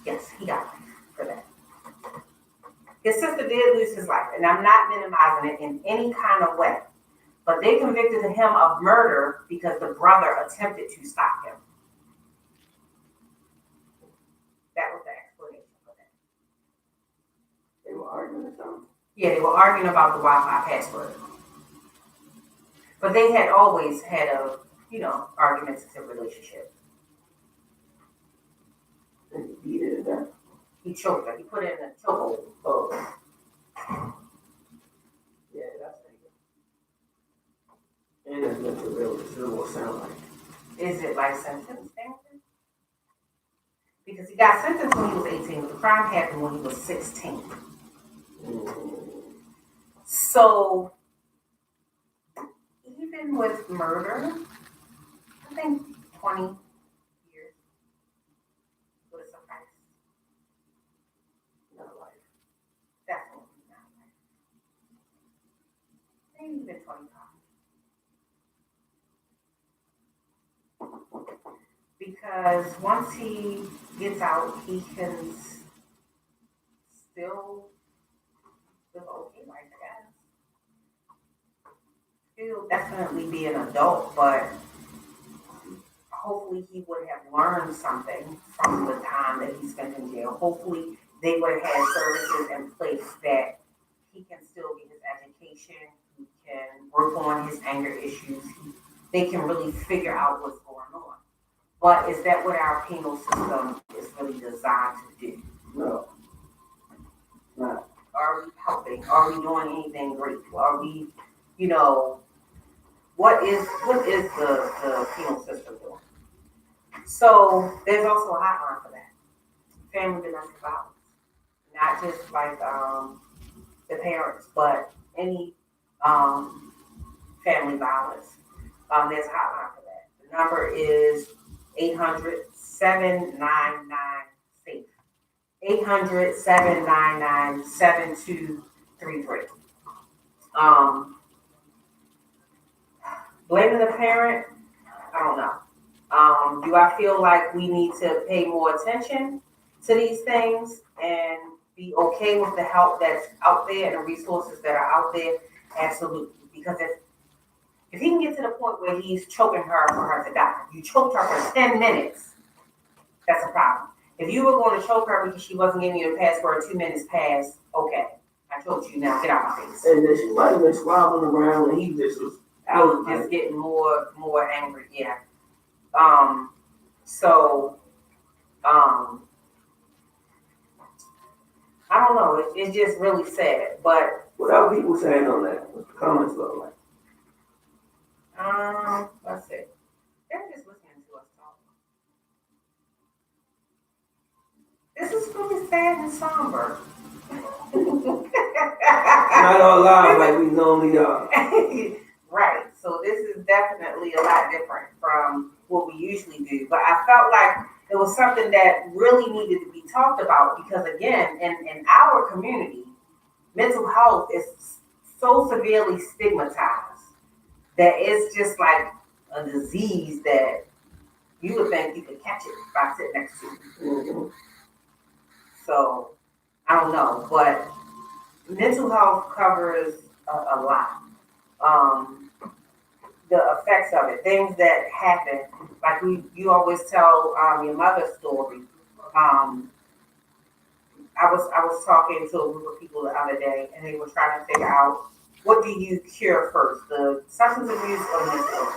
[SPEAKER 1] Yes, he got life for that. His sister did lose his life, and I'm not minimizing it in any kind of way. But they convicted him of murder because the brother attempted to stop him. That was the explanation for that.
[SPEAKER 2] They were arguing or something?
[SPEAKER 1] Yeah, they were arguing about the Wi-Fi password. But they had always had a, argumentative relationship.
[SPEAKER 2] And he beat it to death?
[SPEAKER 1] He choked her. He put her in a chokehold.
[SPEAKER 2] Oh. Yeah, that's it. And that's what the real sound like.
[SPEAKER 1] Is it life sentence, Stanford? Because he got sentenced when he was 18, but the crime happened when he was 16. So, even with murder, I think 20 years would have sufficed.
[SPEAKER 2] Not life.
[SPEAKER 1] Definitely not life. Maybe even 25. Because once he gets out, he can still live okay, I guess. He'll definitely be an adult, but hopefully he would have learned something from the time that he spent in jail. Hopefully they would have had services in place that he can still get his education, he can work on his anger issues, they can really figure out what's going on. But is that what our penal system is really designed to do?
[SPEAKER 2] No. Not.
[SPEAKER 1] Are we helping? Are we doing anything great? Are we, what is the penal system doing? So there's also a hotline for that. Family domestic violence. Not just like the parents, but any family violence. There's a hotline for that. The number is 800-799-SAFE. 800-799-7233. Blaming the parent, I don't know. Do I feel like we need to pay more attention to these things and be okay with the help that's out there and the resources that are out there? Absolutely. Because if he can get to the point where he's choking her for her to die, you choked her for 10 minutes, that's a problem. If you were going to choke her because she wasn't giving you a password, 2 minutes passed, okay. I choked you, now get out my face.
[SPEAKER 2] And then she might have been squabbling on the ground and he just was out.
[SPEAKER 1] Just getting more angry, yeah. So, I don't know, it's just really sad, but.
[SPEAKER 2] What are people saying on that? What's the comments look like?
[SPEAKER 1] Let's see. They're just listening to us talk. This is really sad and somber.
[SPEAKER 2] Not all live like we normally are.
[SPEAKER 1] Right. So this is definitely a lot different from what we usually do. But I felt like it was something that really needed to be talked about because, again, in our community, mental health is so severely stigmatized that it's just like a disease that you would think you could catch it by sitting next to you.
[SPEAKER 2] Mm-hmm.
[SPEAKER 1] So, I don't know, but mental health covers a lot. The effects of it, things that happen, like you always tell your mother's story. I was talking to a group of people the other day, and they were trying to figure out what do you cure first, the substance abuse or the mental illness?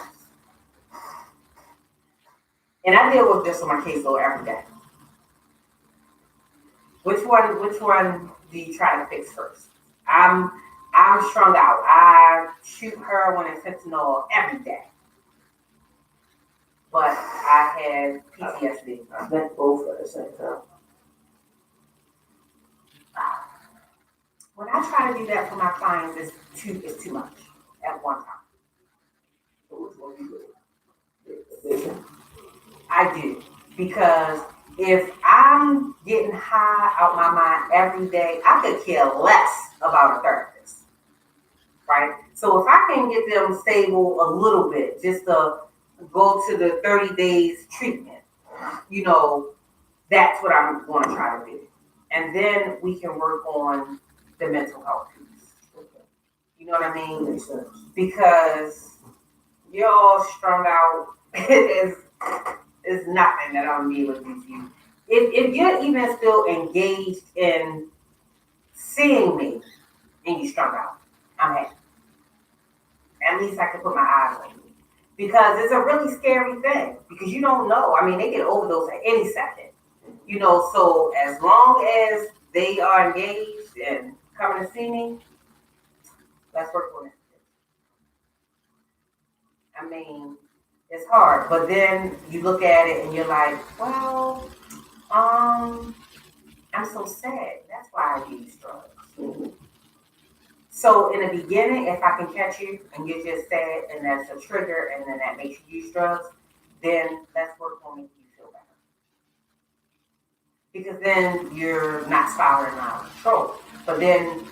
[SPEAKER 1] And I deal with this on my caseload every day. Which one do you try to fix first? I'm I'm strung out. I shoot heroin and fentanyl every day, but I had PTSD.
[SPEAKER 2] I think both at the same time.
[SPEAKER 1] When I try to do that for my clients, it's too much at one time.
[SPEAKER 2] So which one you do? Addiction.
[SPEAKER 1] I do because if I'm getting high out my mind every day, I could care less about a therapist, right? So if I can get them stable a little bit, just to go to the 30 days treatment, you know, that's what I'm going to try to do. And then we can work on the mental health piece.
[SPEAKER 2] Okay.
[SPEAKER 1] You know what I mean?
[SPEAKER 2] Makes sense.
[SPEAKER 1] Because you're all strung out. Is nothing that I'm gonna be able to do to you. If you're even still engaged in seeing me and you strung out, I'm happy. At least I can put my eyes on you. Because it's a really scary thing. Because you don't know. I mean, they can overdose at any second. You know, so as long as they are engaged and coming to see me, let's work on it. I mean, it's hard, but then you look at it and you're like, well, I'm so sad. That's why I use drugs.
[SPEAKER 2] Mm-hmm.
[SPEAKER 1] So in the beginning, if I can catch you and you're just sad and that's a trigger and then that makes you use drugs, then let's work on making you feel better. Because then you're not spiraling out of control. But then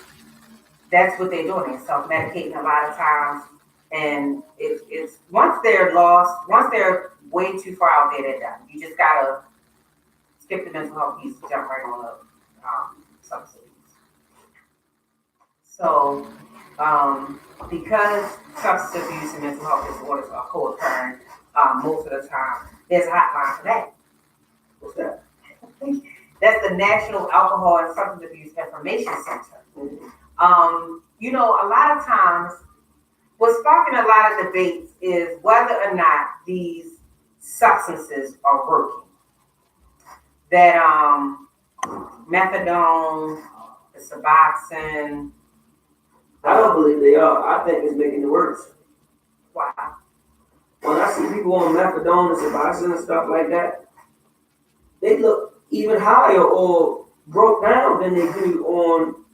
[SPEAKER 1] that's what they're doing. They're self-medicating a lot of times. And it's once they're lost, once they're way too far out there, they're done. You just gotta skip the mental health piece, jump right on the subsidies. So, because substance abuse and mental health disorders are co-occurring most of the time, there's a hotline for that.
[SPEAKER 2] What's that?
[SPEAKER 1] That's the National Alcohol and Substance Abuse Information Center.
[SPEAKER 2] Mm-hmm.
[SPEAKER 1] You know, a lot of times, what's sparking a lot of debates is whether or not these substances are working. That methadone, the Suboxone.
[SPEAKER 2] I don't believe they are. I think it's making it worse.
[SPEAKER 1] Wow.
[SPEAKER 2] When I see people on methadone and Suboxone and stuff like that, they look even higher or broke down than they do on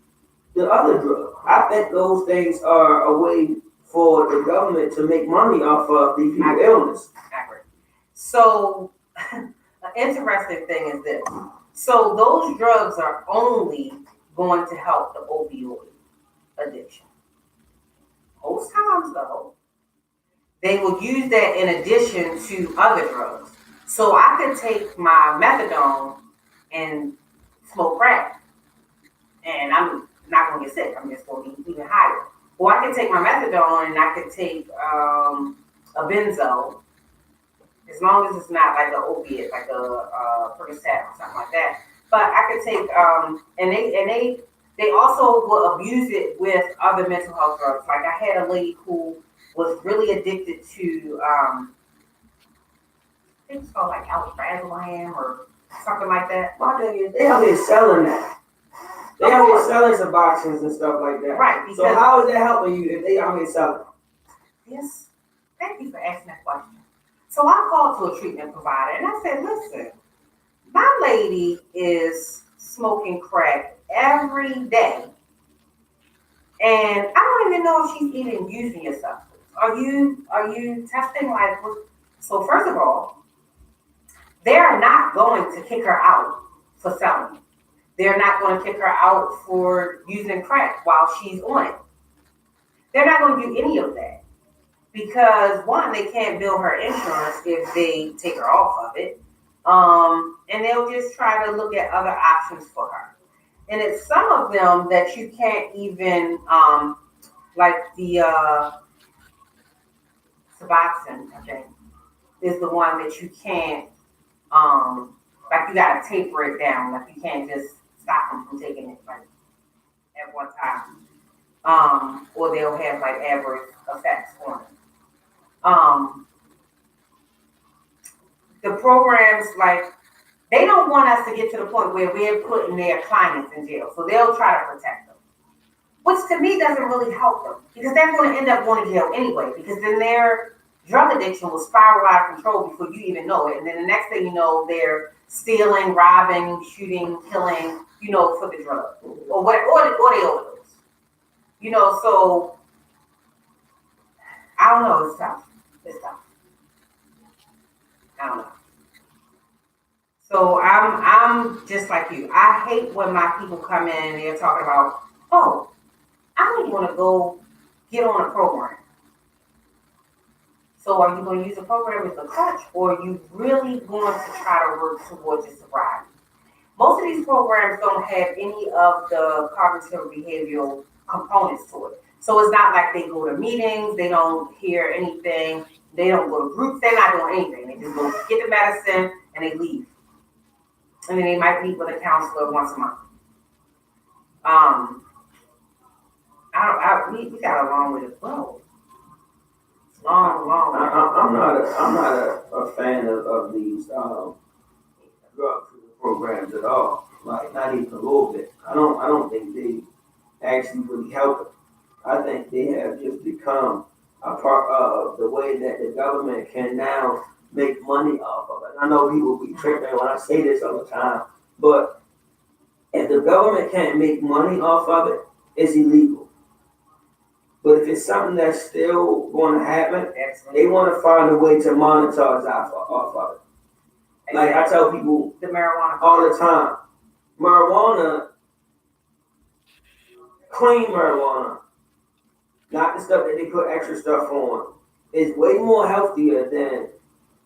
[SPEAKER 2] the other drug. I think those things are a way for the government to make money off of these people's illness.
[SPEAKER 1] Accurate. So, an interesting thing is this. So, those drugs are only going to help the opioid addiction. Most times, though, they will use that in addition to other drugs. So, I could take my methadone and smoke crack, and I'm not going to get sick. I'm just going to be even higher. Or I could take my methadone and I could take a benzo, as long as it's not like an opiate, like a Percocet or something like that. But I could take and they also will abuse it with other mental health drugs. Like I had a lady who was really addicted to I think it's called like alprazolam or something like that.
[SPEAKER 2] My thing is, they out here selling that. They out here selling some boxes and stuff like that.
[SPEAKER 1] Right.
[SPEAKER 2] So how is that helping you if they out here selling?
[SPEAKER 1] Yes. Thank you for asking that question. So I called to a treatment provider and I said, listen, my lady is smoking crack every day. And I don't even know if she's even using your substance. Are you testing like so first of all, they're not going to kick her out for selling. They're not going to kick her out for using crack while she's on it. They're not going to do any of that. Because one, they can't bill her insurance if they take her off of it. And they'll just try to look at other options for her. And it's some of them that you can't even, like the Suboxone, I think, is the one that you can't, like you gotta taper it down. Like you can't just stop them from taking it like at one time. Or they'll have like adverse effects on it. the programs, like, they don't want us to get to the point where we're putting their clients in jail. So they'll try to protect them. Which to me doesn't really help them because they're going to end up going to jail anyway because then their drug addiction will spiral out of control before you even know it. And then the next thing you know, they're stealing, robbing, shooting, killing, for the drug or they overdose. So I don't know. It's tough. It's tough. I don't know. So I'm just like you. I hate when my people come in and they're talking about, oh, I don't want to go get on a program. So are you going to use a program as a crutch, or are you really going to try to work towards your sobriety? Most of these programs don't have any of the cognitive behavioral components to it. So it's not like they go to meetings, they don't hear anything, they don't go to groups, they're not doing anything. They just go get the medicine and they leave. And then they might meet with a counselor once a month. We got a long way to go. Long.
[SPEAKER 2] I'm not a fan of these drug programs at all. Like not even a little bit. I don't think they actually really help it. I think they have just become a part of the way that the government can now make money off of it. I know people be tripping when I say this all the time, but if the government can't make money off of it, it's illegal. But if it's something that's still going to happen, they want to find a way to monetize off of it. Like I tell people
[SPEAKER 1] the marijuana
[SPEAKER 2] all the time, marijuana, clean marijuana, not the stuff that they put extra stuff on, is way more healthier than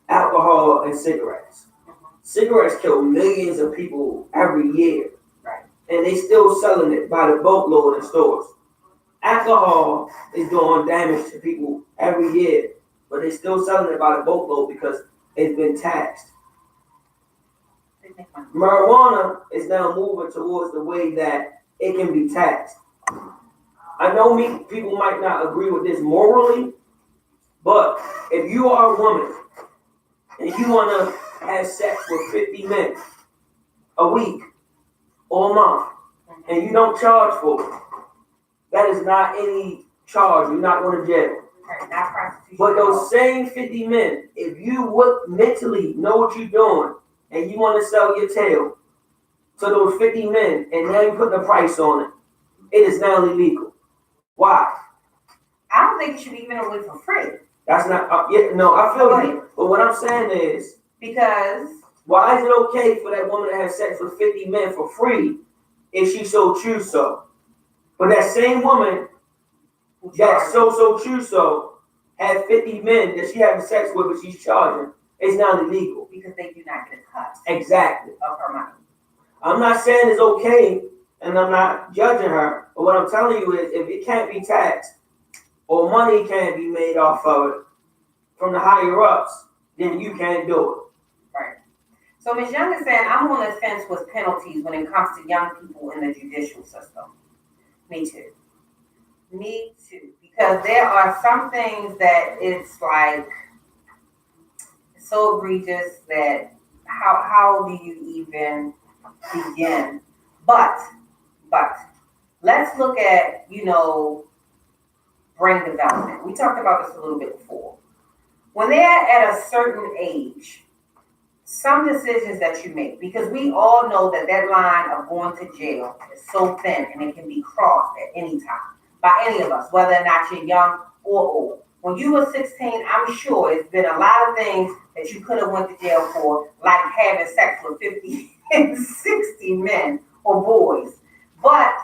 [SPEAKER 2] alcohol and cigarettes. Cigarettes kill millions of people every year,
[SPEAKER 1] right?
[SPEAKER 2] And they still selling it by the boatload in stores. Alcohol is doing damage to people every year, but they're still selling it by the boatload because it's been taxed. Marijuana is now moving towards the way that it can be taxed. I know people might not agree with this morally, but if you are a woman and you want to have sex with 50 men a week or a month and you don't charge for it, that is not any charge. You're not going to jail. But those same 50 men, if you would mentally know what you're doing and you want to sell your tail to those 50 men and now you put the price on it, it is now illegal. Why?
[SPEAKER 1] I don't think it should be given away for free.
[SPEAKER 2] That's not, I feel you. But what I'm saying is,
[SPEAKER 1] because
[SPEAKER 2] why is it okay for that woman to have sex with 50 men for free if she so choose so? But that same woman that so choose so had 50 men that she having sex with, but she's charging. It's not illegal.
[SPEAKER 1] Because they do not get a cut.
[SPEAKER 2] Exactly.
[SPEAKER 1] Of her money.
[SPEAKER 2] I'm not saying it's okay, and I'm not judging her, but what I'm telling you is if it can't be taxed or money can't be made off of it from the higher ups, then you can't do it.
[SPEAKER 1] Right. So Ms. Young is saying, I'm on the fence with penalties when it comes to young people in the judicial system. Me too. Because there are some things that it's like so egregious that how do you even begin? But let's look at, brain development. We talked about this a little bit before. When they're at a certain age, some decisions that you make, because we all know that line of going to jail is so thin and it can be crossed at any time by any of us, whether or not you're young or old. When you were 16, I'm sure it's been a lot of things that you could have went to jail for, like having sex with 50 and 60 men or boys. But,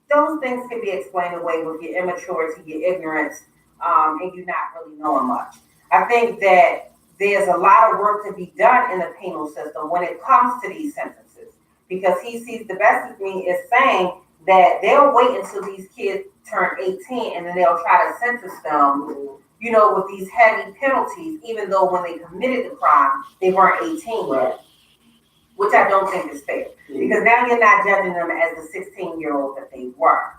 [SPEAKER 1] those things can be explained away with your immaturity, your ignorance, and you not really knowing much. I think that there's a lot of work to be done in the penal system when it comes to these sentences, because he sees the best of me is saying that they'll wait until these kids turn 18 and then they'll try to sentence them, with these heavy penalties, even though when they committed the crime, they weren't 18 yet, which I don't think is fair, because now you're not judging them as the 16-year-old that they were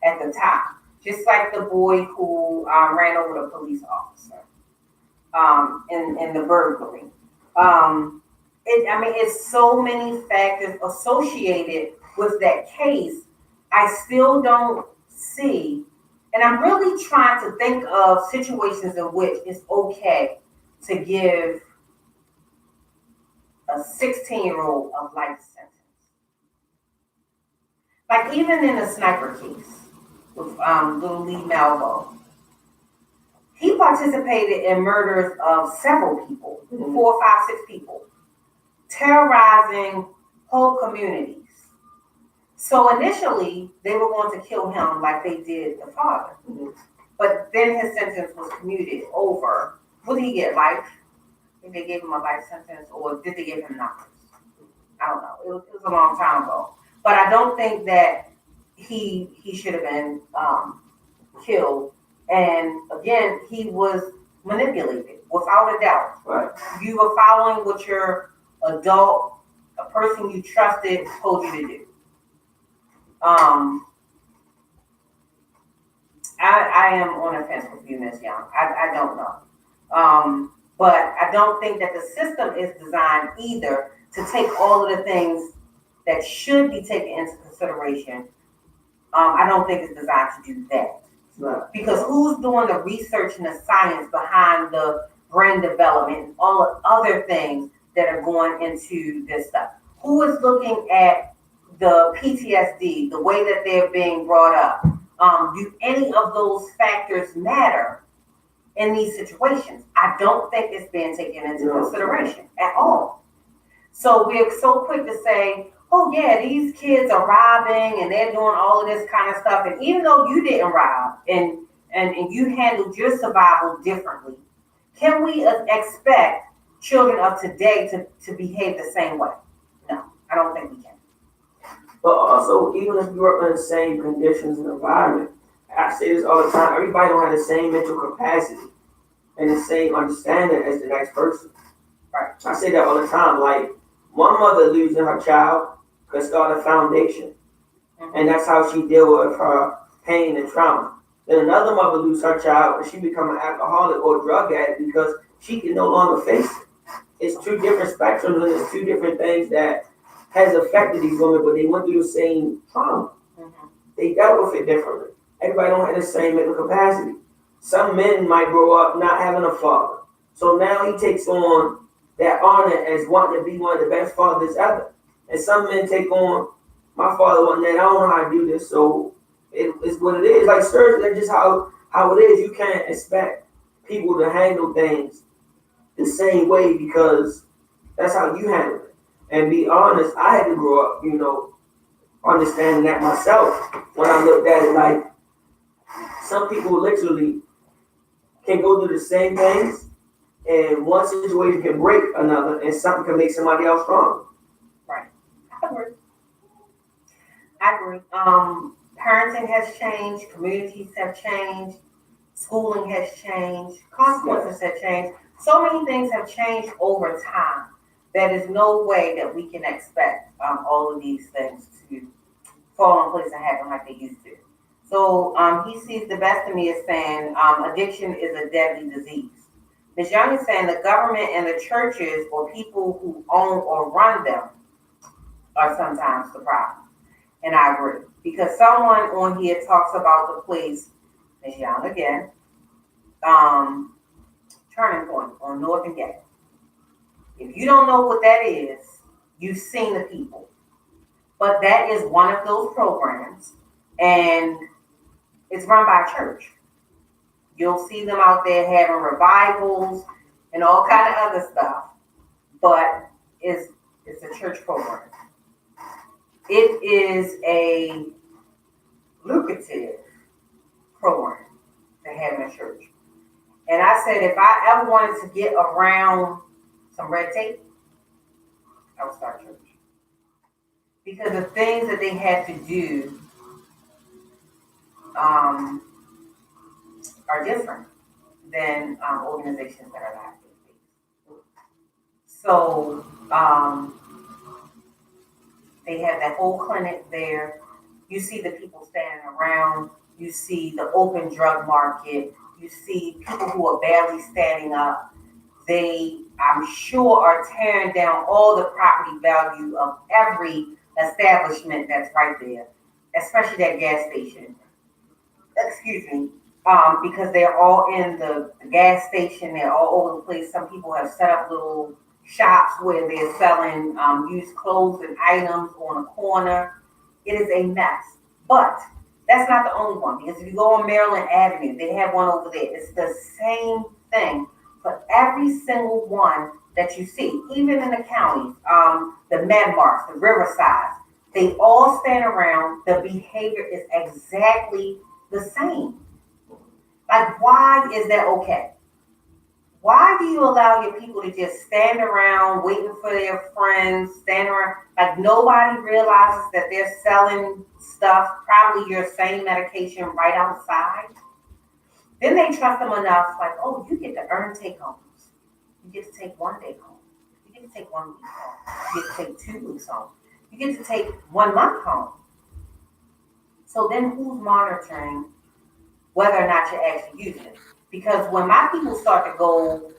[SPEAKER 1] at the time. Just like the boy who ran over the police officer. in the burglary. I mean, it's so many factors associated with that case. I still don't see, and I'm really trying to think of situations in which it's okay to give a 16-year-old a life sentence. Like even in the sniper case with little Lee Malvo, he participated in murders of several people, 4, 5, 6 people, terrorizing whole communities. So initially, they were going to kill him like they did the father. But then his sentence was commuted over. What did he get? Life? I think they gave him a life sentence, or did they give him numbers? I don't know. It was a long time ago. But I don't think that he should have been killed. And again, he was manipulated without a doubt.
[SPEAKER 2] Right.
[SPEAKER 1] You were following what your adult, a person you trusted, told you to do. Um, I am on the fence with you, Ms. Young. I don't know. But I don't think that the system is designed either to take all of the things that should be taken into consideration. I don't think it's designed to do that.
[SPEAKER 2] Right.
[SPEAKER 1] Because who's doing the research and the science behind the brain development and all the other things that are going into this stuff? Who is looking at the PTSD, the way that they're being brought up? Do any of those factors matter in these situations? I don't think it's being taken into consideration at all. So we're so quick to say, oh yeah, these kids are robbing and they're doing all of this kind of stuff. And even though you didn't rob and you handled your survival differently, can we expect children of today to behave the same way? No, I don't think we can.
[SPEAKER 2] But also, even if you grew up in the same conditions and environment, I say this all the time, everybody don't have the same mental capacity and the same understanding as the next person.
[SPEAKER 1] Right.
[SPEAKER 2] I say that all the time. Like, one mother losing her child could start a foundation. And that's how she deal with her pain and trauma. Then another mother lose her child and she become an alcoholic or drug addict because she can no longer face it. It's two different spectrums and it's two different things that has affected these women, but they went through the same trauma. They dealt with it differently. Everybody don't have the same mental capacity. Some men might grow up not having a father. So now he takes on that honor as wanting to be one of the best fathers ever. And some men take on, my father wasn't that, I don't know how to do this, so it's what it is. Like, seriously, that's just how it is. You can't expect people to handle things the same way because that's how you handle it. And be honest, I had to grow up, understanding that myself when I looked at it. Like, some people literally can go through the same things, and one situation can break another, and something can make somebody else strong.
[SPEAKER 1] Right. I agree. Parenting has changed, communities have changed, schooling has changed, consequences have changed. So many things have changed over time. There is no way that we can expect all of these things to fall in place and happen like they used to. So he sees the best in me as saying addiction is a deadly disease. Ms. Young is saying the government and the churches or people who own or run them are sometimes the problem. And I agree. Because someone on here talks about the place, Ms. Young again, Turning Point on North and Gay. If you don't know what that is, you've seen the people. But that is one of those programs, and it's run by a church. You'll see them out there having revivals and all kind of other stuff, but it's a church program. It is a lucrative program to have in a church. And I said, if I ever wanted to get around some red tape, I would start a church. Because the things that they had to do are different than organizations that are not faith-based. So they have that whole clinic there. You see the people standing around. You see the open drug market. You see people who are barely standing up. they, I'm sure, are tearing down all the property value of every establishment that's right there, especially that gas station. Excuse me. Because they're all in the gas station, they're all over the place. Some people have set up little shops where they're selling used clothes and items on a corner. It is a mess. But that's not the only one, because if you go on Maryland Avenue, they have one over there. It's the same thing for every single one that you see, even in the counties, the Medmarks, the Riversides, they all stand around. The behavior is exactly the same. Like, why is that okay? Why do you allow your people to just stand around waiting for their friends, stand around like nobody realizes that they're selling stuff, probably your same medication right outside? Then they trust them enough, like, oh, you get to earn take homes. You get to take 1 day home. You get to take 1 week home. You get to take 2 weeks home. You get to take 1 month home. So then who's monitoring whether or not you're actually using it? Because when my people start to go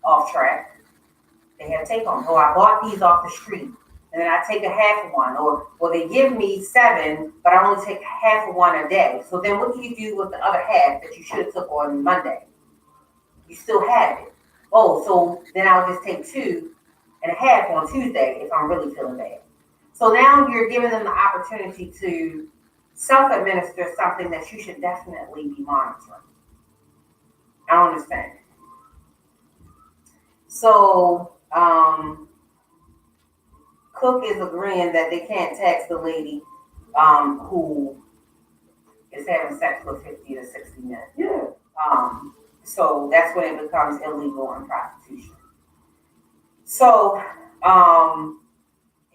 [SPEAKER 1] off track, they have take home. Oh, I bought these off the street, and then I take a half of one, or they give me 7, but I only take half of one a day. So then what do you do with the other half that you should have took on Monday? You still have it. Oh, so then I'll just take 2 and a half on Tuesday if I'm really feeling bad. So now you're giving them the opportunity to self-administer something that you should definitely be monitoring. I don't understand. So, Cook is agreeing that they can't tax the lady who is having sex for 50 to 60 men.
[SPEAKER 2] Yeah.
[SPEAKER 1] So that's when it becomes illegal in prostitution. So,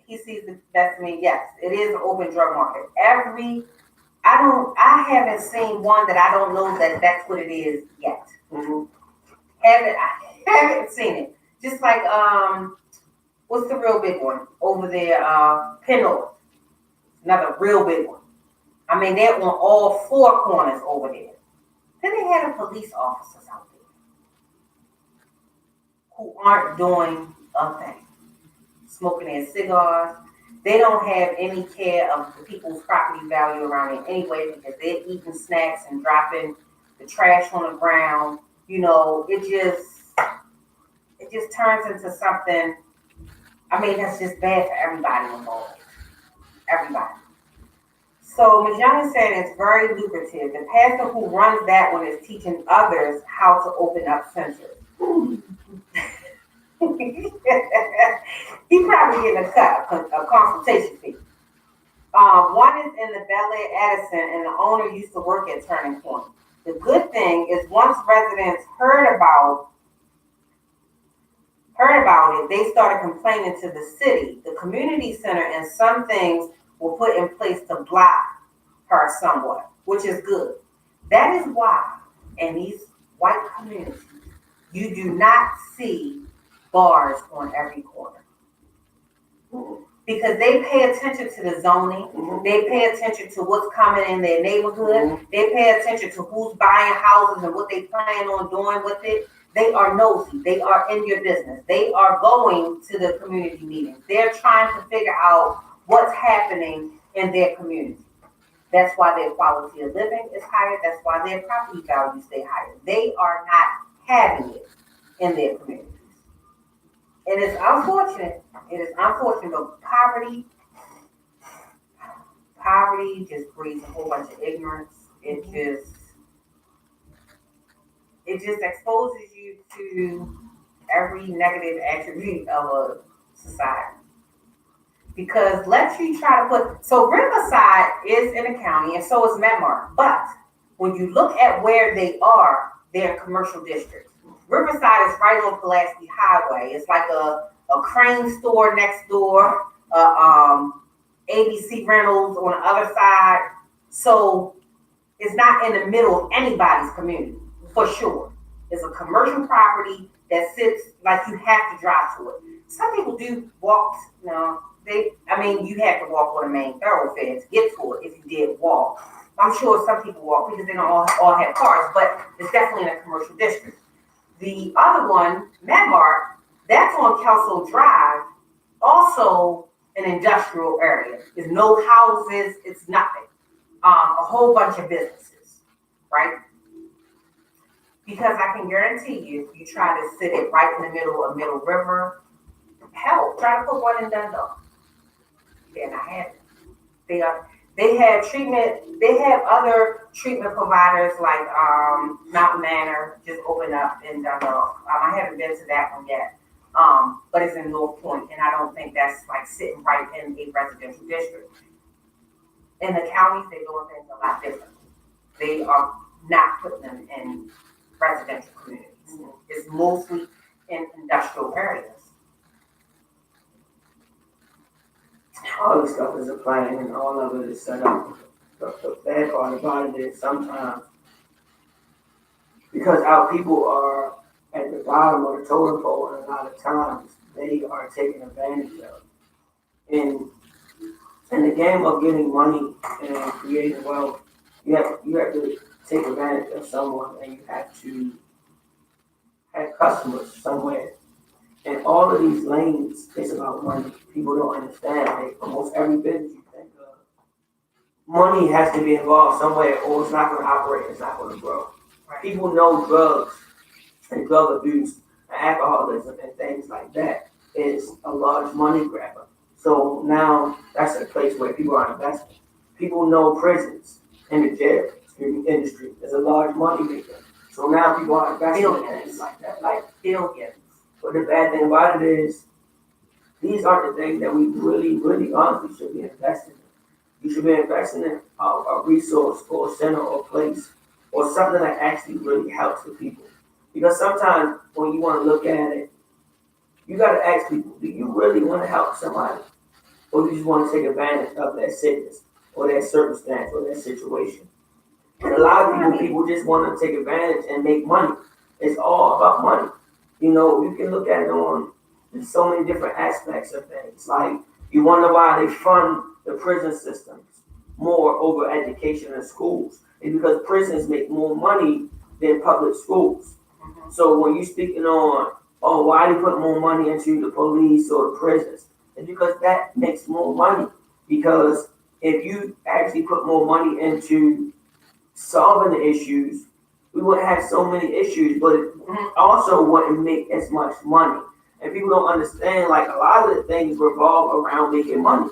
[SPEAKER 1] he sees the best to me. Yes, it is an open drug market. I haven't seen one that I don't know that that's what it is yet.
[SPEAKER 2] Mm-hmm.
[SPEAKER 1] I haven't seen it. Just like, what's the real big one over there? Penn, another real big one. I mean, they're on all 4 corners over there. Then they had police officers out there who aren't doing a thing, smoking their cigars. They don't have any care of the people's property value around it anyway, because they're eating snacks and dropping the trash on the ground. You know, it just turns into something. I mean, that's just bad for everybody involved. Everybody. So Ms. Young is saying it's very lucrative. The pastor who runs that one is teaching others how to open up centers. He probably getting a consultation fee. One is in the Bel Air Edison, and the owner used to work at Turning Point. The good thing is once residents heard about it, they started complaining to the city, the community center, and some things were put in place to block her somewhat, which is good. That is why in these white communities, you do not see bars on every corner. Because they pay attention to the zoning, they pay attention to what's coming in their neighborhood, they pay attention to who's buying houses and what they plan on doing with it. They are nosy, they are in your business, they are going to the community meetings, they're trying to figure out what's happening in their community. That's why their quality of living is higher, that's why their property values stay higher. They are not having it in their communities. And it's unfortunate. It is unfortunate, but poverty just breeds a whole bunch of ignorance. It just exposes you to every negative attribute of a society. Because let's you try to put, so Riverside is in the county and so is Medmark. But when you look at where they are, they're in commercial districts. Riverside is right on Pulaski Highway. It's like a Crane store next door, ABC Rentals on the other side. So it's not in the middle of anybody's community, for sure. It's a commercial property that sits like you have to drive to it. Some people do walk, you you have to walk on the main thoroughfare to get to it if you did walk. I'm sure some people walk because they don't all have cars, but it's definitely in a commercial district. The other one, MedMart, that's on Kelso Drive, also an industrial area. There's no houses, it's nothing. A whole bunch of businesses, right? Because I can guarantee you, if you try to sit it right in the middle of Middle River, hell, try to put one in Dundalk. They're not having it. They are. They have treatment. They have other treatment providers like Mountain Manor just opened up in Dundalk. I haven't been to that one yet, but it's in North Point, and I don't think that's like sitting right in a residential district. In the counties, they're doing things a lot different. They are not putting them in residential communities. It's mostly in industrial areas.
[SPEAKER 2] All this stuff is a plan and all of it is set up. The bad part about it is sometimes, because our people are at the bottom of the totem pole, and a lot of times they are taken advantage of. And in the game of getting money and creating wealth, you have to take advantage of someone, and you have to have customers somewhere. And all of these lanes, it's about money. People don't understand. Like almost every business you think of, money has to be involved somewhere, or it's not going to operate. It's not going to grow.
[SPEAKER 1] Right.
[SPEAKER 2] People know drugs and drug abuse and alcoholism and things like that is a large money grabber. So now that's a place where people are investing. People know prisons and the jail industry is a large money maker. So now people are investing in things like that, like
[SPEAKER 1] Billions.
[SPEAKER 2] but the bad thing about it is, these aren't the things that we really, really honestly should be investing in. You should be investing in a resource or a center or a place or something that actually really helps the people. Because sometimes when you want to look at it, you got to ask people, do you really want to help somebody? Or do you just want to take advantage of their sickness or their circumstance or their situation? And a lot of people just want to take advantage and make money. It's all about money. You know, you can look at it on so many different aspects of things. Like, you wonder why they fund the prison systems more over education and schools. It's because prisons make more money than public schools. So when you're speaking on, oh, why they put more money into the police or the prisons, it's because that makes more money. Because if you actually put more money into solving the issues, we wouldn't have so many issues, but it also wouldn't make as much money. And people don't understand, like, a lot of the things revolve around making money.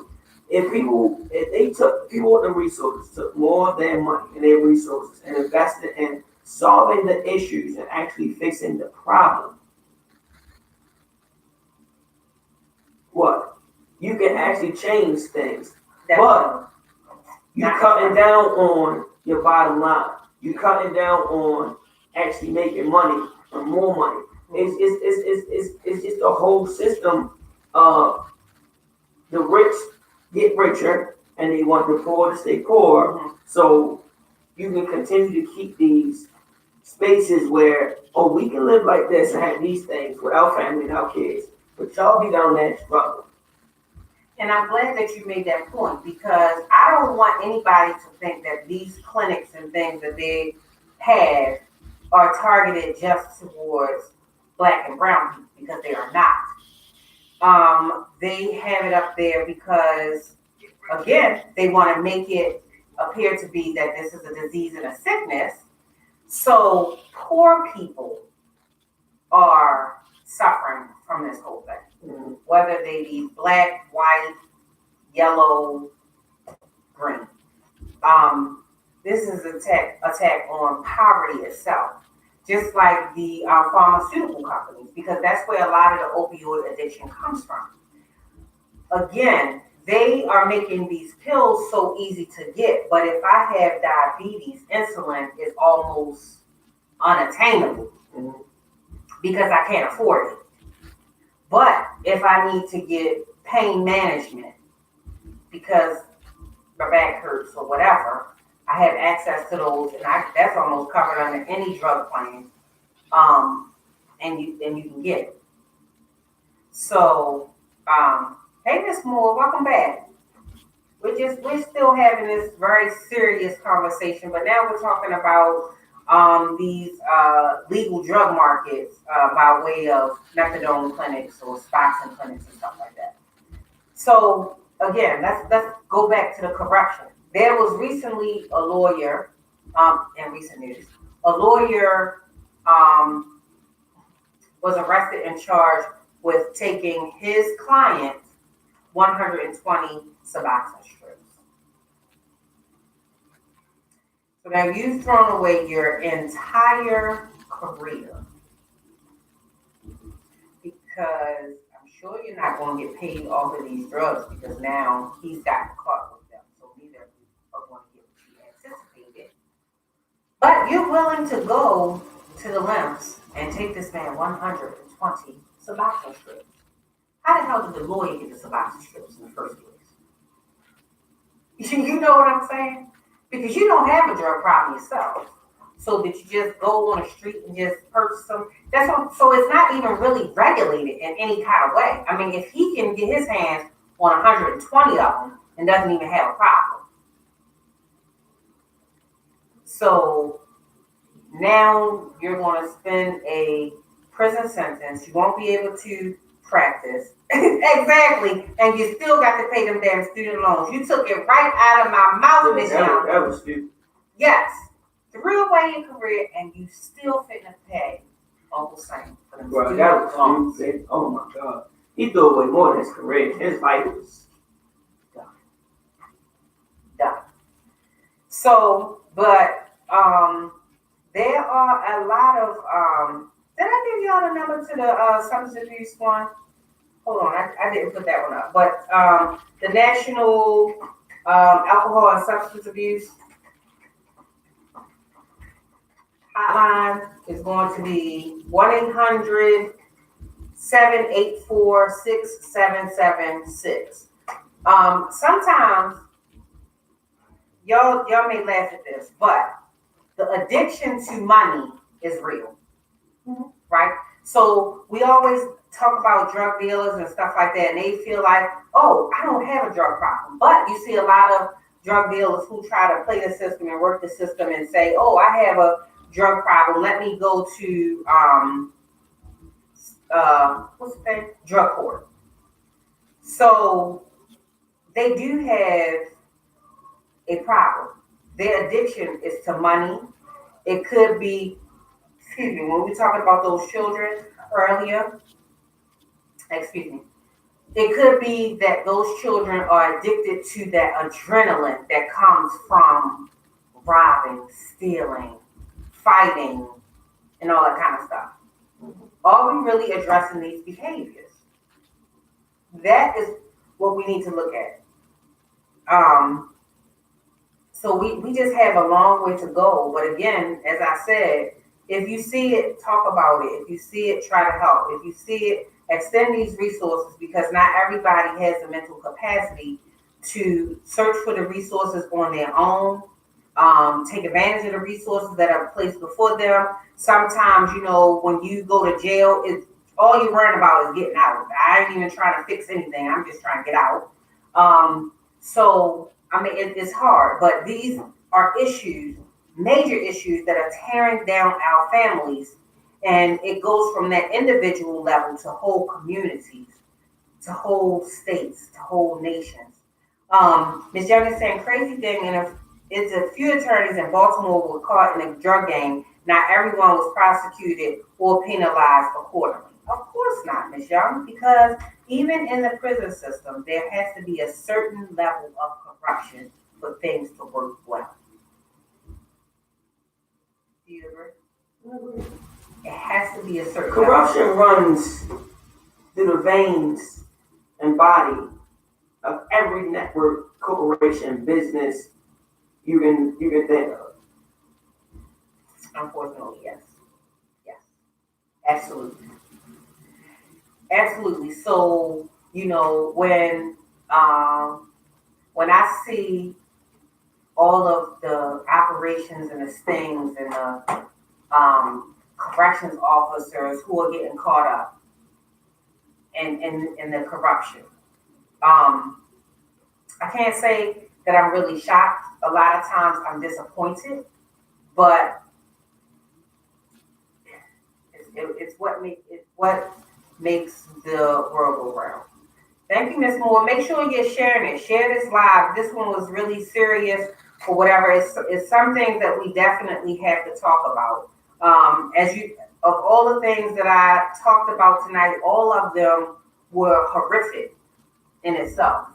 [SPEAKER 2] If they took people with the resources, took more of their money and their resources and invested in solving the issues and actually fixing the problem, what? You can actually change things. But you're cutting down on your bottom line. You're cutting down on actually making money or more money. It's just a whole system of the rich get richer and they want the poor to stay poor. So you can continue to keep these spaces where, oh, we can live like this and have these things with our family and our kids, but y'all be down there struggling.
[SPEAKER 1] And I'm glad that you made that point, because I don't want anybody to think that these clinics and things that they have are targeted just towards Black and brown people, because they are not. They have it up there because, again, they want to make it appear to be that this is a disease and a sickness. So poor people are suffering from this whole thing, whether they be Black, white, yellow, green. This is an attack on poverty itself, just like the pharmaceutical companies, because that's where a lot of the opioid addiction comes from. Again, they are making these pills so easy to get, but if I have diabetes, insulin is almost unattainable because I can't afford it. But if I need to get pain management because my back hurts or whatever, I have access to those, and that's almost covered under any drug plan, and you can get it. So, hey, Miss Moore, welcome back. We're still having this very serious conversation, but now we're talking about these legal drug markets by way of methadone clinics or Suboxone clinics and stuff like that. So again, let's go back to the corruption. There was recently a lawyer, in recent news, a lawyer was arrested and charged with taking his client 120 Suboxone strips. So now you've thrown away your entire career because I'm sure you're not going to get paid off of these drugs because now he's gotten caught with them. So neither are going to get what you anticipated. But you're willing to go to the lengths and take this man 120 Suboxone strips. How the hell did the lawyer get the Suboxone strips in the first place? You know what I'm saying? Because you don't have a drug problem yourself. So did you just go on the street and just purchase them? That's what, so it's not even really regulated in any kind of way. I mean, if he can get his hands on 120 of them and doesn't even have a problem. So now you're going to spend a prison sentence. You won't be able to practice. Exactly. And you still got to pay them damn student loans. You took it right out of my mouth, Miss Young.
[SPEAKER 2] That was stupid.
[SPEAKER 1] Yes. Threw away your career and you still fitting to pay Uncle Sam for them
[SPEAKER 2] Bro,
[SPEAKER 1] student
[SPEAKER 2] that
[SPEAKER 1] loans.
[SPEAKER 2] was stupid. Oh my God. He threw away more than his career. His life was
[SPEAKER 1] Done. So, but there are a lot of did I give y'all the number to the substance abuse one? Hold on, I didn't put that one up. But the National Alcohol and Substance Abuse hotline is going to be 1-800-784-6776. Sometimes y'all may laugh at this, but the addiction to money is real, right? So we always talk about drug dealers and stuff like that, and they feel like, oh, I don't have a drug problem. But you see a lot of drug dealers who try to play the system and work the system and say, oh, I have a drug problem. Let me go to what's the thing? Drug court. So they do have a problem. Their addiction is to money. It could be, excuse me, when we talking about those children earlier, excuse me, it could be that those children are addicted to that adrenaline that comes from robbing, stealing, fighting, and all that kind of stuff. Are we really addressing these behaviors? That is what we need to look at. So we just have a long way to go. But again, as I said, if you see it, talk about it. If you see it, try to help. If you see it, extend these resources because not everybody has the mental capacity to search for the resources on their own, take advantage of the resources that are placed before them. Sometimes, you know, when you go to jail, it's all you're worrying about is getting out. I ain't even trying to fix anything. I'm just trying to get out. So, I mean, it's hard, but these are issues, major issues that are tearing down our families. And it goes from that individual level to whole communities, to whole states, to whole nations. Ms. Young is saying crazy thing, and if it's a few attorneys in Baltimore were caught in a drug game, not everyone was prosecuted or penalized accordingly. Of course not, Ms. Young, because even in the prison system, there has to be a certain level of corruption for things to work well. Do you agree? It has to be a certain
[SPEAKER 2] corruption runs through the veins and body of every network, corporation, business you can think of.
[SPEAKER 1] Unfortunately, yes. Yes. Absolutely. Absolutely. So, you know, when I see all of the operations and the stings and the corrections officers who are getting caught up in the corruption, I can't say that I'm really shocked. A lot of times I'm disappointed, but it's what makes the world go round. Thank you, Miss Moore. Make sure you're sharing it. Share this live. This one was really serious or whatever. It's some things that we definitely have to talk about. As you of all the things that I talked about tonight, all of them were horrific in itself.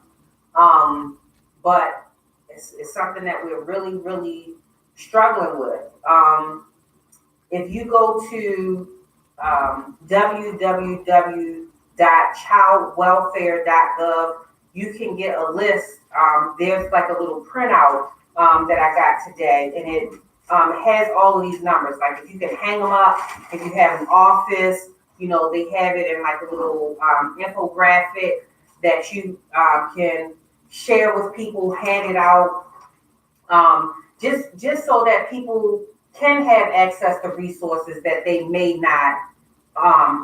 [SPEAKER 1] But it's something that we're really, really struggling with. If you go to www.childwelfare.gov, you can get a list. There's like a little printout that I got today, and it has all of these numbers. Like if you can hang them up, if you have an office, they have it in like a little infographic that you can share with people, hand it out, just so that people can have access to resources that they may not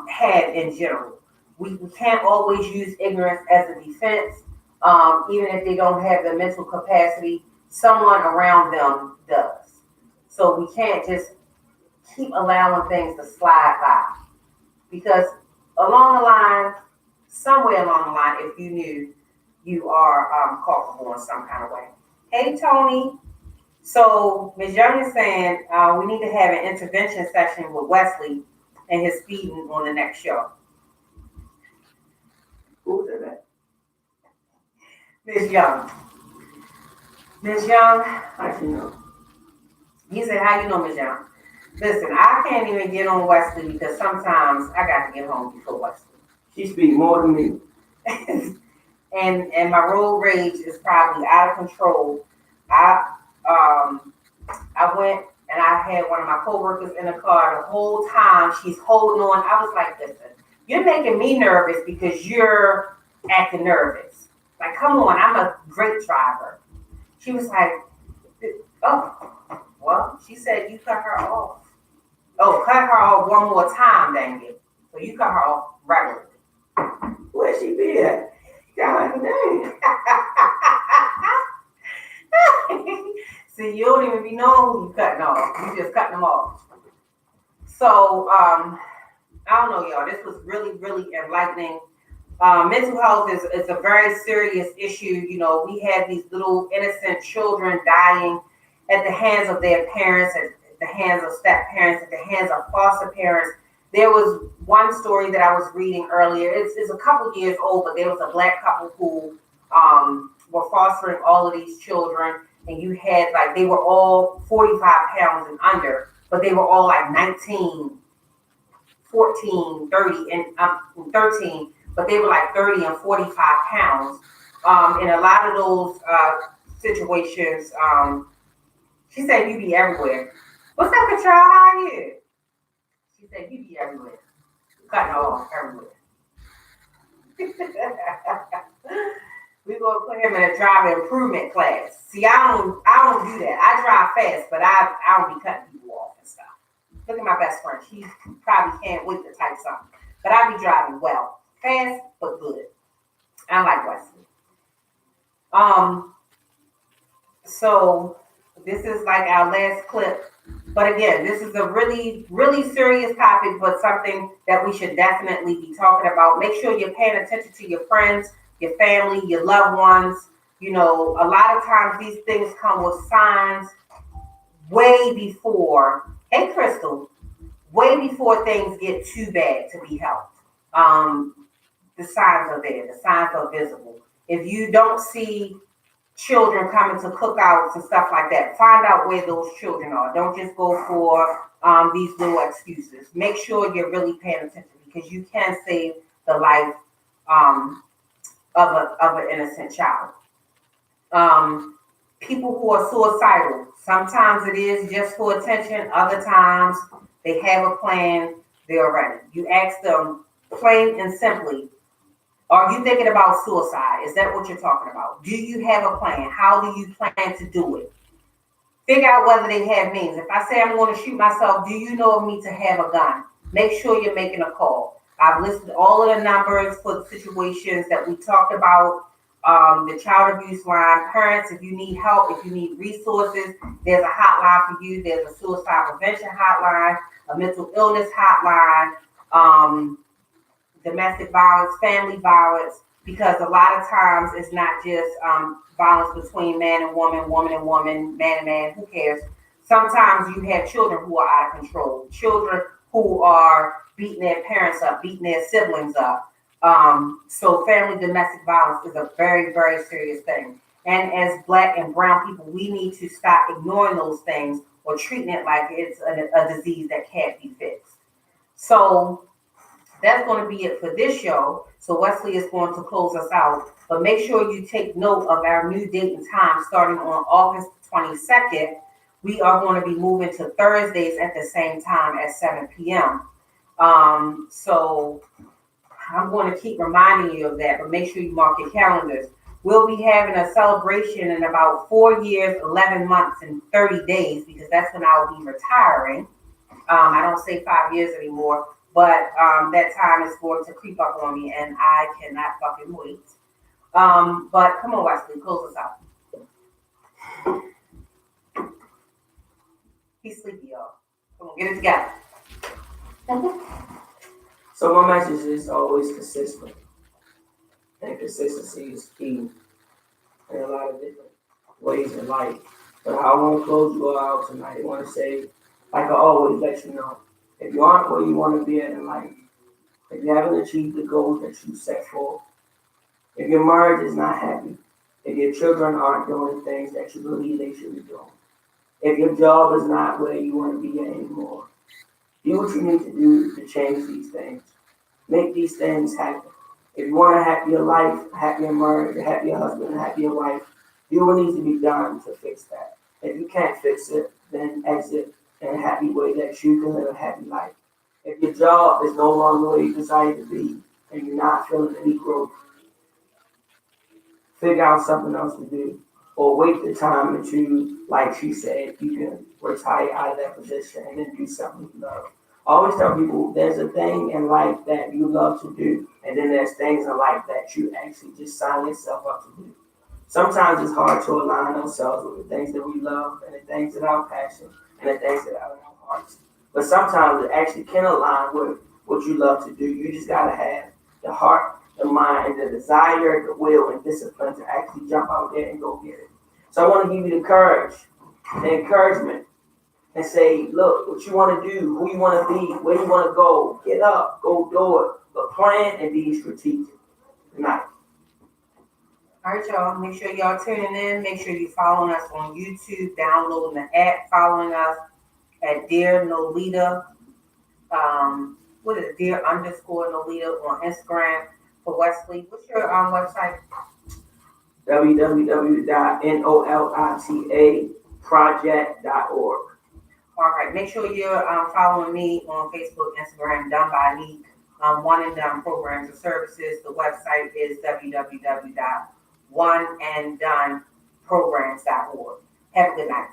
[SPEAKER 1] have in general. We can't always use ignorance as a defense, even if they don't have the mental capacity, someone around them does. So we can't just keep allowing things to slide by because along the line, somewhere along the line, if you knew, you are culpable in some kind of way. Hey, Tony. So Ms. Young is saying we need to have an intervention session with Wesley and his speeding on the next show.
[SPEAKER 2] Who said that?
[SPEAKER 1] Ms. Young. Ms. Young.
[SPEAKER 2] How you know?
[SPEAKER 1] He said, how you know, Ms. Young? Listen, I can't even get on Wesley because sometimes I got to get home before Wesley.
[SPEAKER 2] She speak more than me.
[SPEAKER 1] and my road rage is probably out of control. I went and I had one of my coworkers in the car the whole time. She's holding on. I was like, listen, you're making me nervous because you're acting nervous. Like, come on, I'm a great driver. She was like, oh, well, she said you cut her off. Oh, cut her off one more time, dang it. So you cut her off regularly.
[SPEAKER 2] Where she be at? God dang.
[SPEAKER 1] See, you don't even be knowing who you cutting off. You just cutting them off. So, I don't know, y'all. This was really, really enlightening. Mental health is a very serious issue. We have these little innocent children dying at the hands of their parents, at the hands of step parents, at the hands of foster parents. There was one story that I was reading earlier. It's a couple years old, but there was a Black couple who were fostering all of these children. And you had they were all 45 pounds and under, but they were all like 19, 14, 30, and 13, but they were like 30 and 45 pounds. In a lot of those situations, she said, you be everywhere. What's up, Katrina? How are you? She said, you be everywhere. Cutting off everywhere. We're gonna put him in a driver improvement class. See, I don't do that. I drive fast, but I don't be cutting people off and stuff. Look at my best friend. She probably can't wait to type something. But I be driving well. Fast, but good. I like Wesley. So this is like our last clip. But again, this is a really, really serious topic, but something that we should definitely be talking about. Make sure you're paying attention to your friends, your family, your loved ones. A lot of times these things come with signs way before, hey Crystal, way before things get too bad to be helped. The signs are there, the signs are visible. If you don't see children coming to cookouts and stuff like that, find out where those children are. Don't just go for these little excuses. Make sure you're really paying attention because you can save the life of an innocent child. People who are suicidal, sometimes it is just for attention. Other times they have a plan. They're ready. You ask them plain and simply, are you thinking about suicide? Is that what you're talking about? Do you have a plan? How do you plan to do it? Figure out whether they have means. If I say I'm going to shoot myself, do you know of me to have a gun? Make sure you're making a call. I've listed all of the numbers for the situations that we talked about. The child abuse line, parents, if you need help, if you need resources, there's a hotline for you. There's a suicide prevention hotline. a mental illness hotline, um, domestic violence, family violence, because a lot of times it's not just violence between man and woman, man and man, who cares? Sometimes you have children who are out of control, children who are beating their parents up, beating their siblings up. So family domestic violence is a very, very serious thing. And as black and brown people, we need to stop ignoring those things or treating it like it's a disease that can't be fixed. So that's going to be it for this show. So Wesley is going to close us out. But make sure you take note of our new date and time starting on August 22nd. We are going to be moving to Thursdays at the same time at 7 p.m. So I'm going to keep reminding you of that, but make sure you mark your calendars. We'll be having a celebration in about 4 years, 11 months, and 30 days, because that's when I'll be retiring. I don't say 5 years anymore, but that time is going to creep up on me, and I cannot fucking wait. But come on, Wesley, close us out. He's sleepy, y'all. Come on, get it together.
[SPEAKER 2] So my message is always consistent. And consistency is key in a lot of different ways in life. But how I want to close you all out tonight, I want to say, like I always let you know, if you aren't where you want to be at in life, if you haven't achieved the goals that you set for, if your marriage is not happy, if your children aren't doing the things that you believe they should be doing, if your job is not where you want to be at anymore, do what you need to do to change these things. Make these things happen. If you want a happier life, a happier marriage, a happier husband, a happier wife, do what needs to be done to fix that. If you can't fix it, then exit in a happy way that you can live a happy life. If your job is no longer where you desire to be and you're not feeling any growth, figure out something else to do. Or wait the time until, like she said, you can retire out of that position and then do something you love. I always tell people there's a thing in life that you love to do, and then there's things in life that you actually just sign yourself up to do. Sometimes it's hard to align ourselves with the things that we love and the things that are our passion and the things that are in our hearts. But sometimes it actually can align with what you love to do. You just gotta have the heart, the mind, the desire, the will, and discipline to actually jump out there and go get it. So I want to give you the courage, the encouragement, and say, look, what you want to do, who you want to be, where you want to go, get up, go do it, but plan and be strategic. Good night.
[SPEAKER 1] All right, y'all. Make sure y'all tuning in. Make sure you following us on YouTube, downloading the app, following us at Dear Nolita. What is it? Dear underscore Nolita on Instagram. For Wesley, what's your website?
[SPEAKER 2] www.nolitaproject.org.
[SPEAKER 1] All right. Make sure you're following me on Facebook, Instagram, Done by Neeuq. One and Done Programs and Services. The website is www.oneanddoneprograms.org. Have a good night.